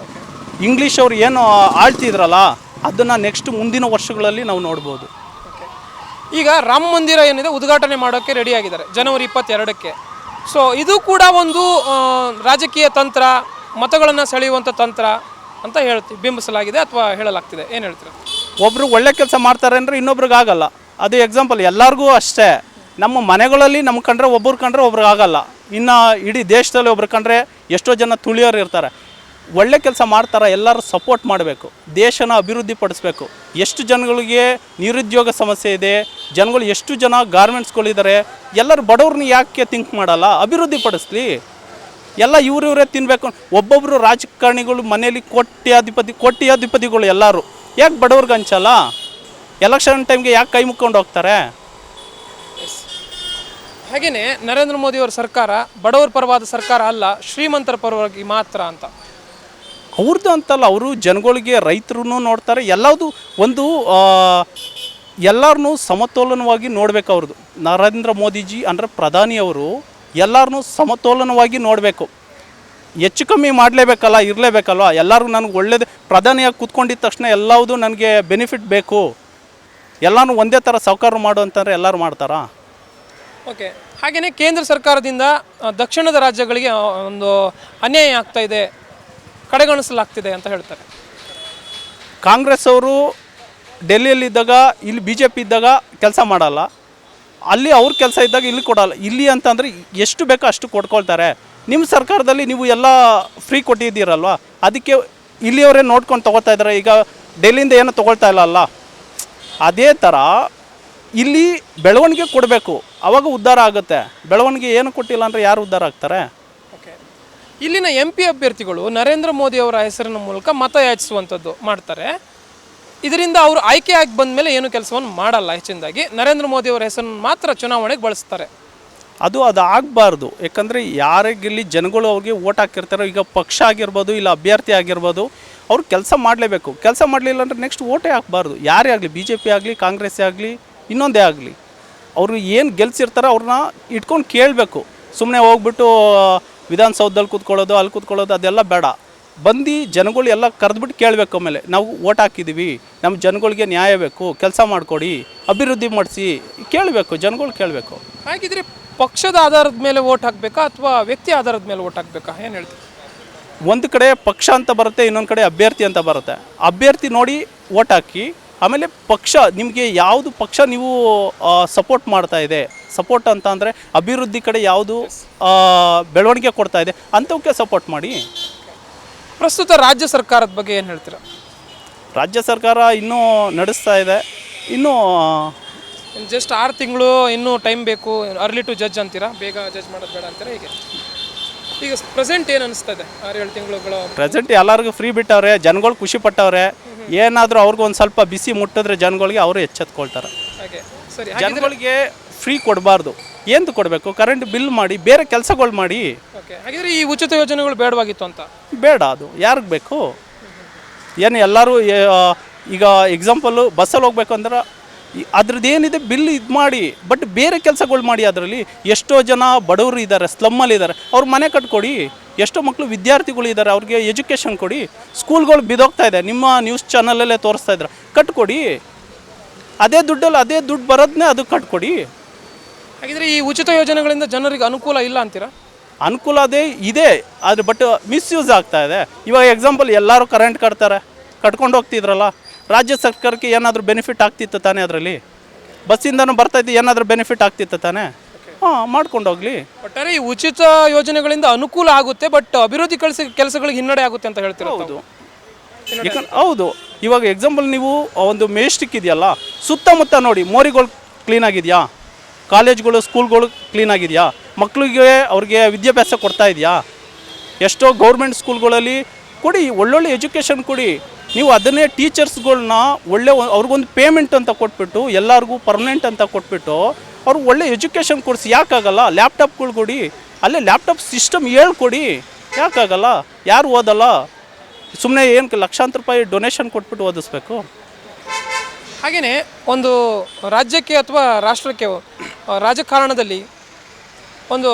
ಇಂಗ್ಲೀಷ್ ಅವ್ರು ಏನು ಆಳ್ತಿದ್ರಲ್ಲ, ಅದನ್ನು ನೆಕ್ಸ್ಟ್ ಮುಂದಿನ ವರ್ಷಗಳಲ್ಲಿ ನಾವು ನೋಡ್ಬೋದು. ಈಗ ರಾಮ ಮಂದಿರ ಏನಿದೆ ಉದ್ಘಾಟನೆ ಮಾಡೋಕ್ಕೆ ರೆಡಿ ಆಗಿದ್ದಾರೆ ಜನವರಿ 22ಕ್ಕೆ. ಸೊ ಇದು ಕೂಡ ಒಂದು ರಾಜಕೀಯ ತಂತ್ರ, ಮತಗಳನ್ನು ಸೆಳೆಯುವಂಥ ತಂತ್ರ ಅಂತ ಬಿಂಬಿಸಲಾಗಿದೆ ಅಥವಾ ಹೇಳಲಾಗ್ತಿದೆ. ಏನು ಹೇಳ್ತೀರಾ? ಒಬ್ಬರು ಒಳ್ಳೆ ಕೆಲಸ ಮಾಡ್ತಾರೆ ಅಂದರೆ ಇನ್ನೊಬ್ರಿಗೆ ಆಗಲ್ಲ. ಅದು ಎಕ್ಸಾಂಪಲ್ ಎಲ್ಲರಿಗೂ ಅಷ್ಟೇ. ನಮ್ಮ ಮನೆಗಳಲ್ಲಿ ನಮ್ಮ ಕಂಡ್ರೆ ಒಬ್ಬರು ಕಂಡ್ರೆ ಒಬ್ರಿಗೆ ಆಗಲ್ಲ. ಇನ್ನು ಇಡೀ ದೇಶದಲ್ಲಿ ಒಬ್ರು ಕಂಡ್ರೆ ಎಷ್ಟೋ ಜನ ತುಳಿಯೋರು ಇರ್ತಾರೆ. ಒಳ್ಳೆ ಕೆಲಸ ಮಾಡ್ತಾರೆ, ಎಲ್ಲರೂ ಸಪೋರ್ಟ್ ಮಾಡಬೇಕು, ದೇಶನ ಅಭಿವೃದ್ಧಿ ಪಡಿಸ್ಬೇಕು. ಎಷ್ಟು ಜನಗಳಿಗೆ ನಿರುದ್ಯೋಗ ಸಮಸ್ಯೆ ಇದೆ, ಜನಗಳು ಎಷ್ಟು ಜನ ಗಾರ್ಮೆಂಟ್ಸ್ಗಳಿದ್ದಾರೆ, ಎಲ್ಲರೂ ಬಡವ್ರನ್ನ ಯಾಕೆ ಥಿಂಕ್ ಮಾಡಲ್ಲ, ಅಭಿವೃದ್ಧಿ ಪಡಿಸ್ಲಿ. ಎಲ್ಲ ಇವರೇ ತಿನ್ನಬೇಕು. ಒಬ್ಬೊಬ್ಬರು ರಾಜಕಾರಣಿಗಳು ಮನೇಲಿ ಕೋಟ್ಯಾಧಿಪತಿಗಳು ಎಲ್ಲರೂ ಯಾಕೆ ಬಡವ್ರಿಗೆ ಹಂಚಲ್ಲ? ಎಲೆಕ್ಷನ್ ಟೈಮ್ಗೆ ಯಾಕೆ ಕೈ ಮುಕ್ಕೊಂಡು ಹೋಗ್ತಾರೆ? ಹಾಗೆಯೇ ನರೇಂದ್ರ ಮೋದಿಯವರ ಸರ್ಕಾರ ಬಡವರ ಪರವಾದ ಸರ್ಕಾರ ಅಲ್ಲ, ಶ್ರೀಮಂತರ ಪರವಾಗಿ ಮಾತ್ರ ಅಂತ. ಅವ್ರದ್ದು ಅಂತಲ್ಲ, ಅವರು ಜನಗಳಿಗೆ, ರೈತರು ನೋಡ್ತಾರೆ. ಎಲ್ಲದು ಒಂದು ಎಲ್ಲರನ್ನೂ ಸಮತೋಲನವಾಗಿ ನೋಡಬೇಕು. ಅವ್ರದ್ದು ನರೇಂದ್ರ ಮೋದಿಜಿ ಅಂದರೆ ಪ್ರಧಾನಿಯವರು ಎಲ್ಲರನ್ನೂ ಸಮತೋಲನವಾಗಿ ನೋಡಬೇಕು. ಹೆಚ್ಚು ಕಮ್ಮಿ ಮಾಡಲೇಬೇಕಲ್ಲ, ಇರಲೇಬೇಕಲ್ವ. ಎಲ್ಲರೂ ನನಗೆ ಒಳ್ಳೇದು, ಪ್ರಧಾನಿಯಾಗಿ ಕೂತ್ಕೊಂಡಿದ್ದ ತಕ್ಷಣ ಎಲ್ಲವುದು ನನಗೆ ಬೆನಿಫಿಟ್ ಬೇಕು, ಎಲ್ಲನೂ ಒಂದೇ ಥರ ಸಹಕಾರ ಮಾಡು ಅಂತಂದರೆ ಎಲ್ಲರೂ ಮಾಡ್ತಾರಾ? ಓಕೆ. ಹಾಗೆಯೇ ಕೇಂದ್ರ ಸರ್ಕಾರದಿಂದ ದಕ್ಷಿಣದ ರಾಜ್ಯಗಳಿಗೆ ಒಂದು ಅನ್ಯಾಯ ಆಗ್ತಾ ಇದೆ, ಕಡೆಗಣಿಸಲಾಗ್ತಿದೆ ಅಂತ ಹೇಳ್ತಾರೆ. ಕಾಂಗ್ರೆಸ್ ಅವರು ಡೆಲ್ಲಿಯಲ್ಲಿದ್ದಾಗ ಇಲ್ಲಿ BJP ಇದ್ದಾಗ ಕೆಲಸ ಮಾಡಲ್ಲ, ಅಲ್ಲಿ ಅವ್ರ ಕೆಲಸ ಇದ್ದಾಗ ಇಲ್ಲಿ ಕೊಡಲ್ಲ. ಇಲ್ಲಿ ಅಂತಂದರೆ ಎಷ್ಟು ಬೇಕೋ ಅಷ್ಟು ಕೊಡ್ಕೊಳ್ತಾರೆ. ನಿಮ್ಮ ಸರ್ಕಾರದಲ್ಲಿ ನೀವು ಎಲ್ಲ ಫ್ರೀ ಕೊಟ್ಟಿದ್ದೀರಲ್ವ, ಅದಕ್ಕೆ ಇಲ್ಲಿಯವರೇ ನೋಡ್ಕೊಂಡು ತೊಗೊಳ್ತಾ ಇದ್ದಾರೆ. ಈಗ ಡೆಲ್ಲಿಯಿಂದ ಏನೋ ತೊಗೊಳ್ತಾ ಇಲ್ಲ. ಅದೇ ಥರ ಇಲ್ಲಿ ಬೆಳವಣಿಗೆ ಕೊಡಬೇಕು, ಆವಾಗ ಉದ್ಧಾರ ಆಗುತ್ತೆ. ಬೆಳವಣಿಗೆ ಏನು ಕೊಟ್ಟಿಲ್ಲ ಅಂದರೆ ಯಾರು ಉದ್ಧಾರ ಆಗ್ತಾರೆ? ಓಕೆ. ಇಲ್ಲಿನ MP ಅಭ್ಯರ್ಥಿಗಳು ನರೇಂದ್ರ ಮೋದಿ ಅವರ ಹೆಸರಿನ ಮೂಲಕ ಮತ ಯಾಚಿಸುವಂಥದ್ದು ಮಾಡ್ತಾರೆ. ಇದರಿಂದ ಅವರು ಆಯ್ಕೆ ಆಗಿ ಬಂದ ಮೇಲೆ ಏನು ಕೆಲಸವನ್ನು ಮಾಡಲ್ಲ. ಹೆಚ್ಚಿನದಾಗಿ ನರೇಂದ್ರ ಮೋದಿ ಅವರ ಹೆಸರನ್ನು ಮಾತ್ರ ಚುನಾವಣೆಗೆ ಬಳಸ್ತಾರೆ. ಅದು ಆಗಬಾರ್ದು. ಯಾಕಂದರೆ ಯಾರಿಗಿಲ್ಲಿ ಜನಗಳು ಅವ್ರಿಗೆ ಓಟ್ ಹಾಕಿರ್ತಾರೋ, ಈಗ ಪಕ್ಷ ಆಗಿರ್ಬೋದು ಇಲ್ಲ ಅಭ್ಯರ್ಥಿ ಆಗಿರ್ಬೋದು, ಅವ್ರು ಕೆಲಸ ಮಾಡಲೇಬೇಕು. ಕೆಲಸ ಮಾಡಲಿಲ್ಲ ಅಂದರೆ ನೆಕ್ಸ್ಟ್ ಓಟೇ ಹಾಕಬಾರ್ದು. ಯಾರೇ ಆಗಲಿ, BJP ಆಗಲಿ, ಕಾಂಗ್ರೆಸ್ಸೇ ಆಗಲಿ, ಇನ್ನೊಂದೇ ಆಗಲಿ, ಅವರು ಏನು ಗೆಲ್ಸಿರ್ತಾರೋ ಅವ್ರನ್ನ ಇಟ್ಕೊಂಡು ಕೇಳಬೇಕು. ಸುಮ್ಮನೆ ಹೋಗ್ಬಿಟ್ಟು ವಿಧಾನಸೌಧದಲ್ಲಿ ಕೂತ್ಕೊಳ್ಳೋದು, ಅಲ್ಲಿ ಕೂತ್ಕೊಳ್ಳೋದು ಅದೆಲ್ಲ ಬೇಡ. ಬಂದು ಜನಗಳು ಎಲ್ಲ ಕರೆದ್ಬಿಟ್ಟು ಕೇಳಬೇಕು. ಆಮೇಲೆ ನಾವು ಓಟ್ ಹಾಕಿದ್ದೀವಿ, ನಮ್ಮ ಜನಗಳಿಗೆ ನ್ಯಾಯ ಬೇಕು, ಕೆಲಸ ಮಾಡಿಕೊಡಿ, ಅಭಿವೃದ್ಧಿ ಮಾಡಿಸಿ ಕೇಳಬೇಕು, ಜನಗಳು ಕೇಳಬೇಕು. ಹಾಗಿದ್ರೆ ಪಕ್ಷದ ಆಧಾರದ ಮೇಲೆ ಓಟ್ ಹಾಕಬೇಕಾ ಅಥವಾ ವ್ಯಕ್ತಿ ಆಧಾರದ ಮೇಲೆ ಓಟ್ ಹಾಕಬೇಕಾ, ಏನು ಹೇಳ್ತೀವಿ? ಒಂದು ಕಡೆ ಪಕ್ಷ ಅಂತ ಬರುತ್ತೆ, ಇನ್ನೊಂದು ಕಡೆ ಅಭ್ಯರ್ಥಿ ಅಂತ ಬರುತ್ತೆ. ಅಭ್ಯರ್ಥಿ ನೋಡಿ ಓಟ್ ಹಾಕಿ. ಆಮೇಲೆ ಪಕ್ಷ, ನಿಮಗೆ ಯಾವುದು ಪಕ್ಷ ನೀವು ಸಪೋರ್ಟ್ ಮಾಡ್ತಾ ಇದೆ, ಸಪೋರ್ಟ್ ಅಂತ ಅಂದರೆ ಅಭಿವೃದ್ಧಿ ಕಡೆ ಯಾವುದು ಬೆಳವಣಿಗೆ ಕೊಡ್ತಾ ಇದೆ ಅಂಥವಕ್ಕೆ ಸಪೋರ್ಟ್ ಮಾಡಿ. ಪ್ರಸ್ತುತ ರಾಜ್ಯ ಸರ್ಕಾರದ ಬಗ್ಗೆ ಏನು ಹೇಳ್ತೀರಾ? ರಾಜ್ಯ ಸರ್ಕಾರ ಇನ್ನೂ ನಡೆಸ್ತಾ ಇದೆ. ಇನ್ನೂ ಜಸ್ಟ್ 6 ತಿಂಗಳು ಇನ್ನೂ ಟೈಮ್ ಬೇಕು, ಅರ್ಲಿ ಟು ಜಡ್ಜ್ ಅಂತೀರಾ? ಬೇಗ ಜಡ್ಜ್ ಮಾಡೋದು ಬೇಡ ಅಂತೀರಾ? ಈಗ ಪ್ರೆಸೆಂಟ್ ಏನು ಅನಿಸ್ತದೆ? 6-7 ತಿಂಗಳುಗಳ ಪ್ರೆಸೆಂಟ್ ಎಲ್ಲರಿಗೂ ಫ್ರೀ ಬಿಟ್ಟವ್ರೆ, ಜನಗಳು ಖುಷಿ ಪಟ್ಟವ್ರೆ. ಏನಾದರೂ ಅವ್ರಿಗೂ ಒಂದು ಸ್ವಲ್ಪ ಬಿಸಿ ಮುಟ್ಟಿದ್ರೆ ಜನಗಳಿಗೆ ಅವರು ಎಚ್ಚೆತ್ಕೊಳ್ತಾರೆ. ಹಾಗೆ ಸರಿ. ಜನಗಳಿಗೆ ಫ್ರೀ ಕೊಡಬಾರ್ದು. ಏನು ಕೊಡಬೇಕು? ಕರೆಂಟ್ ಬಿಲ್ ಮಾಡಿ, ಬೇರೆ ಕೆಲಸಗಳು ಮಾಡಿ. ಓಕೆ. ಹಾಗಿದ್ರೆ ಈ ಉಚಿತ ಯೋಜನೆಗಳು ಬೇಡವಾಗಿತ್ತು ಅಂತ? ಬೇಡ, ಅದು ಯಾರಿಗೆ ಬೇಕು? ಏನು ಎಲ್ಲರೂ ಈಗ ಎಕ್ಸಾಂಪಲ್ಲು ಬಸ್ಸಲ್ಲಿ ಹೋಗ್ಬೇಕು ಅಂದ್ರೆ ಅದ್ರದ್ದು ಏನಿದೆ ಬಿಲ್ ಇದು ಮಾಡಿ, ಬಟ್ ಬೇರೆ ಕೆಲಸಗಳು ಮಾಡಿ. ಅದರಲ್ಲಿ ಎಷ್ಟೋ ಜನ ಬಡವರು ಇದ್ದಾರೆ, ಸ್ಲಮ್ಮಲ್ಲಿ ಇದ್ದಾರೆ, ಅವ್ರ ಮನೆ ಕಟ್ಕೊಡಿ. ಎಷ್ಟೋ ಮಕ್ಕಳು ವಿದ್ಯಾರ್ಥಿಗಳು ಇದ್ದಾರೆ, ಅವ್ರಿಗೆ ಎಜುಕೇಷನ್ ಕೊಡಿ. ಸ್ಕೂಲ್ಗಳು ಬಿದೋಗ್ತಾ ಇದೆ, ನಿಮ್ಮ ನ್ಯೂಸ್ ಚಾನಲಲ್ಲೇ ತೋರಿಸ್ತಾ ಇದ್ದಾರೆ, ಕಟ್ಕೊಡಿ. ಅದೇ ದುಡ್ಡು ಬರೋದನ್ನೇ ಅದು ಕಟ್ಕೊಡಿ. ಹಾಗಿದ್ರೆ ಈ ಉಚಿತ ಯೋಜನೆಗಳಿಂದ ಜನರಿಗೆ ಅನುಕೂಲ ಇಲ್ಲ ಅಂತೀರಾ? ಅನುಕೂಲ ಅದೇ ಇದೆ, ಅದು ಬಟ್ ಮಿಸ್ಯೂಸ್ ಆಗ್ತಾ ಇದೆ. ಇವಾಗ ಎಕ್ಸಾಂಪಲ್ ಎಲ್ಲರೂ ಕರೆಂಟ್ ಕಟ್ಕೊಂಡು ಹೋಗ್ತಿದ್ರಲ್ಲ, ರಾಜ್ಯ ಸರ್ಕಾರಕ್ಕೆ ಏನಾದರೂ ಬೆನಿಫಿಟ್ ಆಗ್ತಿತ್ತು ತಾನೇ? ಅದರಲ್ಲಿ ಬಸ್ಸಿಂದನೂ ಬರ್ತಾಯಿದ್ದು ಏನಾದರೂ ಬೆನಿಫಿಟ್ ಆಗ್ತಿತ್ತು ತಾನೇ? ಮಾಡ್ಕೊಂಡು ಹೋಗ್ಲಿ. ಒಟ್ಟಾರೆ ಈ ಉಚಿತ ಯೋಜನೆಗಳಿಂದ ಅನುಕೂಲ ಆಗುತ್ತೆ, ಬಟ್ ಅಭಿವೃದ್ಧಿ ಕೆಲಸಗಳಿಗೆ ಹಿನ್ನಡೆ ಆಗುತ್ತೆ ಅಂತ ಹೇಳ್ತೀರಾ? ಹೌದು. ಇವಾಗ ಎಕ್ಸಾಂಪಲ್ ನೀವು ಒಂದು ಮೆಜೆಸ್ಟಿಕ್ ಇದೆಯಲ್ಲ, ಸುತ್ತಮುತ್ತ ನೋಡಿ, ಮೋರಿಗಳು ಕ್ಲೀನಾಗಿದೆಯಾ? ಕಾಲೇಜ್ಗಳು, ಸ್ಕೂಲ್ಗಳು ಕ್ಲೀನಾಗಿದೆಯಾ? ಮಕ್ಕಳಿಗೆ ಅವ್ರಿಗೆ ವಿದ್ಯಾಭ್ಯಾಸ ಕೊಡ್ತಾ ಇದೆಯಾ? ಎಷ್ಟೋ ಗೌರ್ಮೆಂಟ್ ಸ್ಕೂಲ್ಗಳಲ್ಲಿ ಕೊಡಿ, ಒಳ್ಳೊಳ್ಳೆ ಎಜುಕೇಷನ್ ಕೊಡಿ. ನೀವು ಅದನ್ನೇ ಟೀಚರ್ಸ್ಗಳ್ನ ಅವ್ರಿಗೊಂದು ಪೇಮೆಂಟ್ ಅಂತ ಕೊಟ್ಬಿಟ್ಟು, ಎಲ್ಲರಿಗೂ ಪರ್ಮನೆಂಟ್ ಅಂತ ಕೊಟ್ಬಿಟ್ಟು ಅವ್ರಿಗೆ ಒಳ್ಳೆ ಎಜುಕೇಷನ್ ಕೊಡಿಸಿ. ಯಾಕಾಗಲ್ಲ? ಲ್ಯಾಪ್ಟಾಪ್ಗಳು ಕೊಡಿ, ಅಲ್ಲೇ ಲ್ಯಾಪ್ಟಾಪ್ ಸಿಸ್ಟಮ್ ಹೇಳ್ಕೊಡಿ. ಯಾಕಾಗಲ್ಲ? ಯಾರು ಓದಲ್ಲ? ಸುಮ್ಮನೆ ಏನು ಲಕ್ಷಾಂತರ ರೂಪಾಯಿ ಡೊನೇಷನ್ ಕೊಟ್ಬಿಟ್ಟು ಓದಿಸ್ಬೇಕು? ಹಾಗೆಯೇ ಒಂದು ರಾಜ್ಯಕ್ಕೆ ಅಥವಾ ರಾಷ್ಟ್ರಕ್ಕೆ ರಾಜಕಾರಣದಲ್ಲಿ ಒಂದು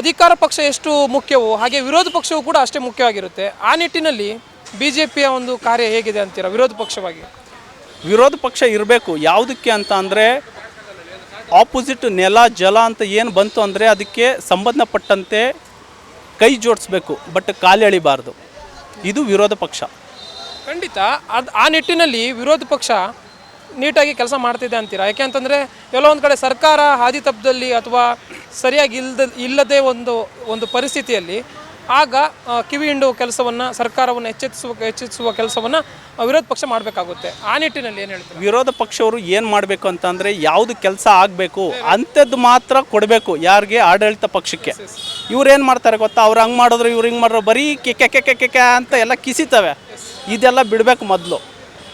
ಅಧಿಕಾರ ಪಕ್ಷ ಎಷ್ಟು ಮುಖ್ಯವೋ ಹಾಗೆ ವಿರೋಧ ಪಕ್ಷವೂ ಕೂಡ ಅಷ್ಟೇ ಮುಖ್ಯವಾಗಿರುತ್ತೆ. ಆ ನಿಟ್ಟಿನಲ್ಲಿ BJPಯ ಒಂದು ಕಾರ್ಯ ಹೇಗಿದೆ ಅಂತೀರಾ ವಿರೋಧ ಪಕ್ಷವಾಗಿ? ವಿರೋಧ ಪಕ್ಷ ಇರಬೇಕು. ಯಾವುದಕ್ಕೆ ಅಂತ ಅಂದರೆ, ಆಪೋಸಿಟ್ ನೆಲ ಜಲ ಅಂತ ಏನು ಬಂತು ಅಂದರೆ ಅದಕ್ಕೆ ಸಂಬಂಧಪಟ್ಟಂತೆ ಕೈ ಜೋಡಿಸ್ಬೇಕು, ಬಟ್ ಕಾಲೆಳಿಬಾರ್ದು. ಇದು ವಿರೋಧ ಪಕ್ಷ. ಖಂಡಿತ. ಆ ನಿಟ್ಟಿನಲ್ಲಿ ವಿರೋಧ ಪಕ್ಷ ನೀಟಾಗಿ ಕೆಲಸ ಮಾಡ್ತಿದೆ ಅಂತೀರಾ? ಯಾಕೆ ಅಂತಂದರೆ ಎಲ್ಲೋ ಒಂದು ಕಡೆ ಸರ್ಕಾರ ಹಾದಿ ತಪ್ಪದಲ್ಲಿ ಅಥವಾ ಸರಿಯಾಗಿ ಇಲ್ಲದೆ ಒಂದು ಪರಿಸ್ಥಿತಿಯಲ್ಲಿ ಆಗ ಕಿವಿ ಹಿಂಡುವ ಕೆಲಸವನ್ನು ಸರ್ಕಾರವನ್ನು ಹೆಚ್ಚಿಸುವ ಕೆಲಸವನ್ನು ವಿರೋಧ ಪಕ್ಷ ಮಾಡಬೇಕಾಗುತ್ತೆ. ಆ ನಿಟ್ಟಿನಲ್ಲಿ ಏನು ಹೇಳ್ತೀರಾ? ವಿರೋಧ ಪಕ್ಷವರು ಏನು ಮಾಡಬೇಕು ಅಂತಂದರೆ ಯಾವುದು ಕೆಲಸ ಆಗಬೇಕು ಅಂಥದ್ದು ಮಾತ್ರ ಕೊಡಬೇಕು. ಯಾರಿಗೆ? ಆಡಳಿತ ಪಕ್ಷಕ್ಕೆ. ಇವ್ರು ಏನು ಮಾಡ್ತಾರೆ ಗೊತ್ತಾ? ಅವ್ರು ಹಂಗೆ ಮಾಡಿದ್ರು, ಇವ್ರು ಹಿಂಗೆ ಮಾಡಿದ್ರು, ಬರೀ ಕೆಕೆ ಅಂತ ಎಲ್ಲ ಕಿಸಿತವೆ. ಇದೆಲ್ಲ ಬಿಡಬೇಕು. ಮೊದಲು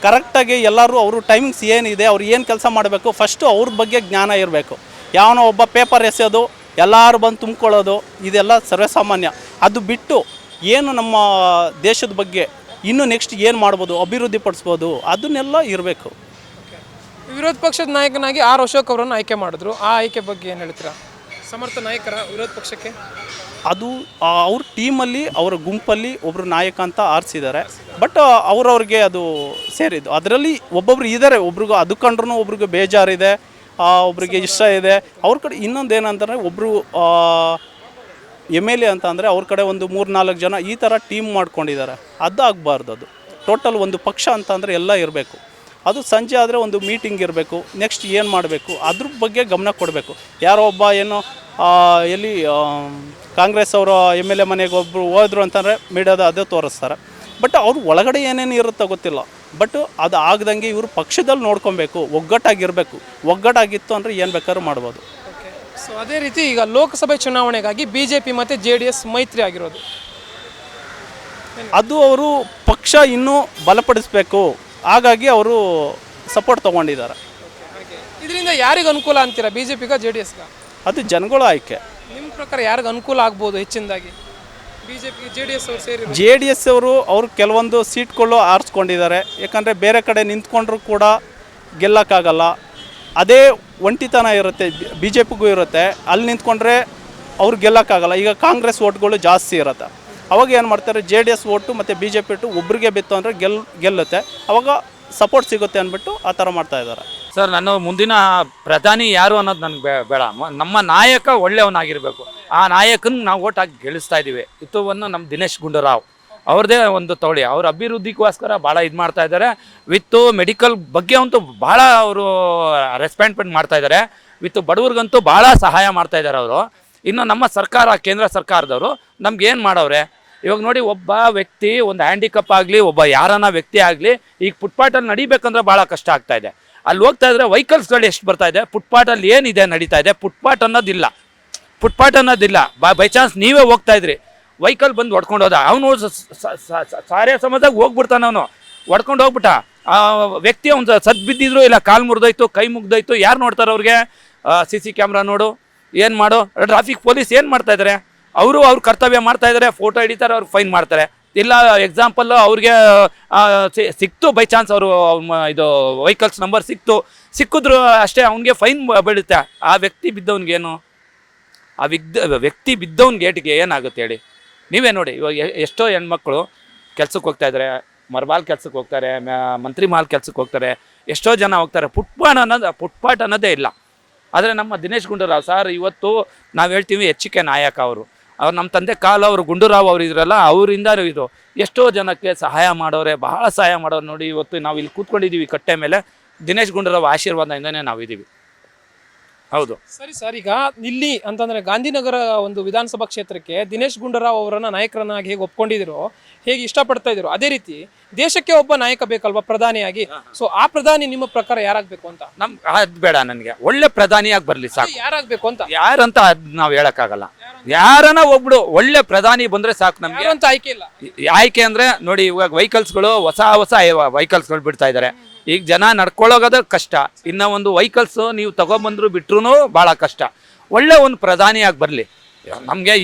ಕರೆಕ್ಟಾಗಿ ಎಲ್ಲರೂ ಅವರು ಟೈಮಿಂಗ್ಸ್ ಏನಿದೆ, ಅವ್ರು ಏನು ಕೆಲಸ ಮಾಡಬೇಕು, ಫಸ್ಟು ಅವ್ರ ಬಗ್ಗೆ ಜ್ಞಾನ ಇರಬೇಕು. ಯಾವನೋ ಒಬ್ಬ ಪೇಪರ್ ಎಸೆಯೋದು, ಎಲ್ಲರೂ ಬಂದು ತುಂಬ್ಕೊಳ್ಳೋದು, ಇದೆಲ್ಲ ಸರ್ವೇಸಾಮಾನ್ಯ. ಅದು ಬಿಟ್ಟು ಏನು ನಮ್ಮ ದೇಶದ ಬಗ್ಗೆ ಇನ್ನೂ ನೆಕ್ಸ್ಟ್ ಏನು ಮಾಡ್ಬೋದು, ಅಭಿವೃದ್ಧಿ ಪಡಿಸ್ಬೋದು, ಅದನ್ನೆಲ್ಲ ಇರಬೇಕು. ವಿರೋಧ ಪಕ್ಷದ ನಾಯಕನಾಗಿ ಆರ್ ಅಶೋಕ್ ಅವರನ್ನು ಆಯ್ಕೆ ಮಾಡಿದ್ರು. ಆ ಆಯ್ಕೆ ಬಗ್ಗೆ ಏನು ಹೇಳ್ತೀರಾ? ಸಮರ್ಥ ನಾಯಕರ ವಿರೋಧ ಪಕ್ಷಕ್ಕೆ? ಅದು ಅವ್ರ ಟೀಮಲ್ಲಿ, ಅವರ ಗುಂಪಲ್ಲಿ ಒಬ್ಬರು ನಾಯಕ ಅಂತ ಆರಿಸಿದ್ದಾರೆ. ಬಟ್ ಅವ್ರವ್ರಿಗೆ ಅದು ಸೇರಿದ್ದು. ಅದರಲ್ಲಿ ಒಬ್ಬೊಬ್ರು ಇದ್ದಾರೆ, ಒಬ್ರಿಗೂ ಅದು ಕಂಡ್ರೂ ಒಬ್ರಿಗೆ ಬೇಜಾರಿದೆ, ಒಬ್ರಿಗೆ ಇಷ್ಟ ಇದೆ. ಅವ್ರ ಕಡೆ ಇನ್ನೊಂದು ಏನಂತಂದರೆ, ಒಬ್ಬರು MLA ಅಂತ ಅಂದರೆ ಅವ್ರ ಕಡೆ ಒಂದು 3-4 ಜನ ಈ ಥರ ಟೀಮ್ ಮಾಡ್ಕೊಂಡಿದ್ದಾರೆ. ಅದು ಆಗಬಾರ್ದು. ಅದು ಟೋಟಲ್ ಒಂದು ಪಕ್ಷ ಅಂತಂದರೆ ಎಲ್ಲ ಇರಬೇಕು. ಅದು ಸಂಜೆ ಆದರೆ ಒಂದು ಮೀಟಿಂಗ್ ಇರಬೇಕು, ನೆಕ್ಸ್ಟ್ ಏನು ಮಾಡಬೇಕು ಅದ್ರ ಬಗ್ಗೆ ಗಮನ ಕೊಡಬೇಕು. ಯಾರೋ ಒಬ್ಬ ಏನೋ ಎಲ್ಲಿ ಕಾಂಗ್ರೆಸ್ ಅವರ MLA ಮನೆಗೆ ಒಬ್ಬರು ಹೋದ್ರು ಅಂತಂದರೆ ಮೀಡಿಯಾದ ಅದೇ ತೋರಿಸ್ತಾರೆ. ಬಟ್ ಅವ್ರು ಒಳಗಡೆ ಏನೇನು ಇರುತ್ತೋ ಗೊತ್ತಿಲ್ಲ. ಬಟ್ ಅದು ಆಗದಂಗೆ ಇವರು ಪಕ್ಷದಲ್ಲಿ ನೋಡ್ಕೊಬೇಕು, ಒಗ್ಗಟ್ಟಾಗಿರಬೇಕು. ಒಗ್ಗಟ್ಟಾಗಿತ್ತು ಅಂದರೆ ಏನು ಬೇಕಾದ್ರೂ ಮಾಡ್ಬೋದು. ಸೊ ಅದೇ ರೀತಿ ಈಗ ಲೋಕಸಭೆ ಚುನಾವಣೆಗಾಗಿ BJP ಮತ್ತು JDS ಮೈತ್ರಿ ಆಗಿರೋದು, ಅದು ಅವರು ಪಕ್ಷ ಇನ್ನೂ ಬಲಪಡಿಸಬೇಕು. ಹಾಗಾಗಿ ಅವರು ಸಪೋರ್ಟ್ ತೊಗೊಂಡಿದ್ದಾರೆ. ಇದರಿಂದ ಯಾರಿಗೆ ಅನುಕೂಲ ಅಂತೀರಾ? BJPಗ JDSಗ? ಅದು ಜನಗಳ ಆಯ್ಕೆ. ನಿಮ್ಮ ಪ್ರಕಾರ ಯಾರಿಗೆ ಅನುಕೂಲ ಆಗ್ಬೋದು ಹೆಚ್ಚಿನದಾಗಿ? BJP JDS ಅವರು ಸೇರಿ JDS ಅವರು ಕೆಲವೊಂದು ಸೀಟ್ಗಳು ಆರಿಸ್ಕೊಂಡಿದ್ದಾರೆ. ಯಾಕಂದರೆ ಬೇರೆ ಕಡೆ ನಿಂತ್ಕೊಂಡ್ರೂ ಕೂಡ ಗೆಲ್ಲಕ್ಕಾಗಲ್ಲ. ಅದೇ ಒಂಟಿತನ ಇರುತ್ತೆ, BJPಗೂ ಇರುತ್ತೆ. ಅಲ್ಲಿ ನಿಂತ್ಕೊಂಡ್ರೆ ಅವ್ರು ಗೆಲ್ಲಕ್ಕಾಗಲ್ಲ. ಈಗ ಕಾಂಗ್ರೆಸ್ ಓಟ್ಗಳು ಜಾಸ್ತಿ ಇರುತ್ತೆ. ಅವಾಗ ಏನು ಮಾಡ್ತಾರೆ, JDS ಓಟು ಮತ್ತು BJP ಓಟು ಒಬ್ರಿಗೆ ಬಿತ್ತು ಅಂದರೆ ಗೆಲ್ಲುತ್ತೆ. ಅವಾಗ ಸಪೋರ್ಟ್ ಸಿಗುತ್ತೆ ಅಂದ್ಬಿಟ್ಟು ಆ ಥರ ಮಾಡ್ತಾಯಿದ್ದಾರೆ. ಸರ್, ನಾನು ಮುಂದಿನ ಪ್ರಧಾನಿ ಯಾರು ಅನ್ನೋದು ನನಗೆ ಬೇಡ. ನಮ್ಮ ನಾಯಕ ಒಳ್ಳೆಯವನಾಗಿರಬೇಕು. ಆ ನಾಯಕನ ನಾವು ಓಟ್ ಹಾಕಿ ಗೆಲ್ಲಿಸ್ತಾ ಇದ್ದೀವಿ. ಇತ್ತುವನ್ನು ನಮ್ಮ ದಿನೇಶ್ ಗುಂಡೂರಾವ್ ಅವ್ರದ್ದೇ ಒಂದು ತೋಳಿ. ಅವ್ರ ಅಭಿವೃದ್ಧಿಗೋಸ್ಕರ ಭಾಳ ಇದು ಮಾಡ್ತಾ ಇದ್ದಾರೆ. ವಿತ್ತು ಮೆಡಿಕಲ್ ಬಗ್ಗೆ ಅಂತೂ ಭಾಳ ಅವರು ರೆಸ್ಪಾಂಡ್ಮೆಂಟ್ ಮಾಡ್ತಾ ಇದ್ದಾರೆ. ವಿತ್ತು ಬಡವ್ರಿಗಂತೂ ಭಾಳ ಸಹಾಯ ಮಾಡ್ತಾ ಇದ್ದಾರೆ ಅವರು. ಇನ್ನು ನಮ್ಮ ಸರ್ಕಾರ, ಕೇಂದ್ರ ಸರ್ಕಾರದವರು ನಮ್ಗೆ ಏನು ಮಾಡವ್ರೆ ಇವಾಗ ನೋಡಿ. ಒಬ್ಬ ವ್ಯಕ್ತಿ ಒಂದು ಹ್ಯಾಂಡಿಕಪ್ ಆಗಲಿ, ಒಬ್ಬ ಯಾರನ್ನ ವ್ಯಕ್ತಿ ಆಗಲಿ, ಈಗ ಫುಟ್ಪಾಟಲ್ಲಿ ನಡಿಬೇಕಂದ್ರೆ ಭಾಳ ಕಷ್ಟ ಆಗ್ತಾ ಇದೆ. ಅಲ್ಲಿ ಹೋಗ್ತಾ ಇದ್ರೆ ವೆಹಿಕಲ್ಸ್ಗಳು ಎಷ್ಟು ಬರ್ತಾ ಇದೆ, ಫುಟ್ಪಾಟಲ್ಲಿ ಏನಿದೆ ನಡೀತಾ ಇದೆ. ಫುಟ್ಪಾಟ್ ಅನ್ನೋದಿಲ್ಲ. ಬೈ ಚಾನ್ಸ್ ನೀವೇ ಹೋಗ್ತಾ ಇದ್ರಿ, ವೆಹಿಕಲ್ ಬಂದು ಹೊಡ್ಕೊಂಡು ಹೋದ, ಅವನು ಸಾರೇ ಸಮದಾಗ ಹೋಗ್ಬಿಡ್ತಾನೆ. ಅವನು ಹೊಡ್ಕೊಂಡು ಹೋಗ್ಬಿಟ್ಟ. ಆ ವ್ಯಕ್ತಿ ಅವ್ನು ಸದ್ ಬಿದ್ದಿದ್ರು, ಇಲ್ಲ ಕಾಲು ಮುರಿದೋಯ್ತು, ಕೈ ಮುಗ್ದೋಯ್ತು, ಯಾರು ನೋಡ್ತಾರೆ ಅವ್ರಿಗೆ? CC ಕ್ಯಾಮ್ರಾ ನೋಡು, ಏನು ಮಾಡೋ. ಟ್ರಾಫಿಕ್ ಪೊಲೀಸ್ ಏನು ಮಾಡ್ತಾ ಇದ್ದಾರೆ? ಅವ್ರ ಕರ್ತವ್ಯ ಮಾಡ್ತಾ ಇದ್ದಾರೆ, ಫೋಟೋ ಹಿಡಿತಾರೆ, ಅವ್ರಿಗೆ ಫೈನ್ ಮಾಡ್ತಾರೆ. ಇಲ್ಲ ಎಕ್ಸಾಂಪಲ್ ಅವ್ರಿಗೆ ಸಿಕ್ತು, ಬೈ ಚಾನ್ಸ್ ಅವರು ಇದು ವೆಹಿಕಲ್ಸ್ ನಂಬರ್ ಸಿಕ್ಕಿದ್ರು ಅಷ್ಟೇ, ಅವ್ನಿಗೆ ಫೈನ್ ಬೀಳುತ್ತೆ. ಆ ವ್ಯಕ್ತಿ ಬಿದ್ದವನಿಗೇನು? ಆ ವ್ಯಕ್ತಿ ಬಿದ್ದವನ ಗೇಟಿಗೆ ಏನಾಗುತ್ತೆ ಹೇಳಿ? ನೀವೇ ನೋಡಿ. ಇವಾಗ ಎಷ್ಟೋ ಹೆಣ್ಮಕ್ಳು ಕೆಲ್ಸಕ್ಕೆ ಹೋಗ್ತಾ ಇದ್ದಾರೆ, ಮರ್ಬಾಲ್ ಕೆಲ್ಸಕ್ಕೆ ಹೋಗ್ತಾರೆ, ಮಂತ್ರಿ ಮಹಲ್ ಕೆಲ್ಸಕ್ಕೆ ಹೋಗ್ತಾರೆ, ಎಷ್ಟೋ ಜನ ಹೋಗ್ತಾರೆ. ಫುಟ್ಪಾಟ್ ಅನ್ನೋದೇ ಇಲ್ಲ. ಆದರೆ ನಮ್ಮ ದಿನೇಶ್ ಗುಂಡೂರಾವ್ ಸರ್ ಇವತ್ತು ನಾವು ಹೇಳ್ತೀವಿ ಹೆಚ್ಚಿಕೆ ನಾಯಕ ಅವರು. ನಮ್ಮ ತಂದೆ ಕಾಲ ಅವರು ಗುಂಡೂರಾವ್ ಅವರು ಇದ್ರಲ್ಲ, ಅವರಿಂದ ಇದು ಎಷ್ಟೋ ಜನಕ್ಕೆ ಸಹಾಯ ಮಾಡೋರೆ, ಬಹಳ ಸಹಾಯ ಮಾಡೋರು. ನೋಡಿ ಇವತ್ತು ನಾವು ಇಲ್ಲಿ ಕೂತ್ಕೊಂಡಿದ್ದೀವಿ ಕಟ್ಟೆ ಮೇಲೆ, ದಿನೇಶ್ ಗುಂಡೂರಾವ್ ಆಶೀರ್ವಾದದಿಂದನೇ ನಾವಿದ್ದೀವಿ. ಹೌದು ಸರಿ ಸರ್. ಈಗ ಇಲ್ಲಿ ಅಂತಂದ್ರೆ ಗಾಂಧಿನಗರ ಒಂದು ವಿಧಾನಸಭಾ ಕ್ಷೇತ್ರಕ್ಕೆ ದಿನೇಶ್ ಗುಂಡೂರಾವ್ ಅವರನ್ನ ನಾಯಕರನ್ನಾಗಿ ಹೇಗೆ ಒಪ್ಕೊಂಡಿದ್ರು, ಹೇಗೆ ಇಷ್ಟಪಡ್ತಾ ಇದ್ರು, ಅದೇ ರೀತಿ ದೇಶಕ್ಕೆ ಒಬ್ಬ ನಾಯಕ ಬೇಕಲ್ವಾ ಪ್ರಧಾನಿಯಾಗಿ? ಸೊ ಆ ಪ್ರಧಾನಿ ನಿಮ್ಮ ಪ್ರಕಾರ ಯಾರಾಗಬೇಕು ಅಂತ? ಅದು ಬೇಡ ನನಗೆ, ಒಳ್ಳೆ ಪ್ರಧಾನಿಯಾಗಿ ಬರಲಿ ಸಾಕು. ಯಾರಾಗಬೇಕು ಅಂತ? ಯಾರಂತ ನಾವು ಹೇಳಕ್ಕಾಗಲ್ಲ. ಯಾರನ್ನ ಒಬ್ಳು ಒಳ್ಳೆ ಪ್ರಧಾನಿ ಬಂದ್ರೆ ಸಾಕು ನಮ್ಗೆ. ಅಂತ ಆಯ್ಕೆ ಇಲ್ಲ. ಆಯ್ಕೆ ಅಂದ್ರೆ ನೋಡಿ, ಇವಾಗ ವೆಹಿಕಲ್ಸ್ಗಳು ಹೊಸ ವೆಹಿಕಲ್ಸ್ಗಳು ಬಿಡ್ತಾ ಇದ್ದಾರೆ. ಈಗ ಜನ ನಡ್ಕೊಳ್ಳೋಗೋದ ಕಷ್ಟ. ಇನ್ನ ಒಂದು ವೆಹಿಕಲ್ಸ್ ನೀವು ತಗೊಬಂದ್ರು ಬಿಟ್ರು ಬಹಳ ಕಷ್ಟ. ಒಳ್ಳೆ ಒಂದು ಪ್ರಧಾನಿಯಾಗಿ ಬರಲಿ ನಮ್ಗೆ.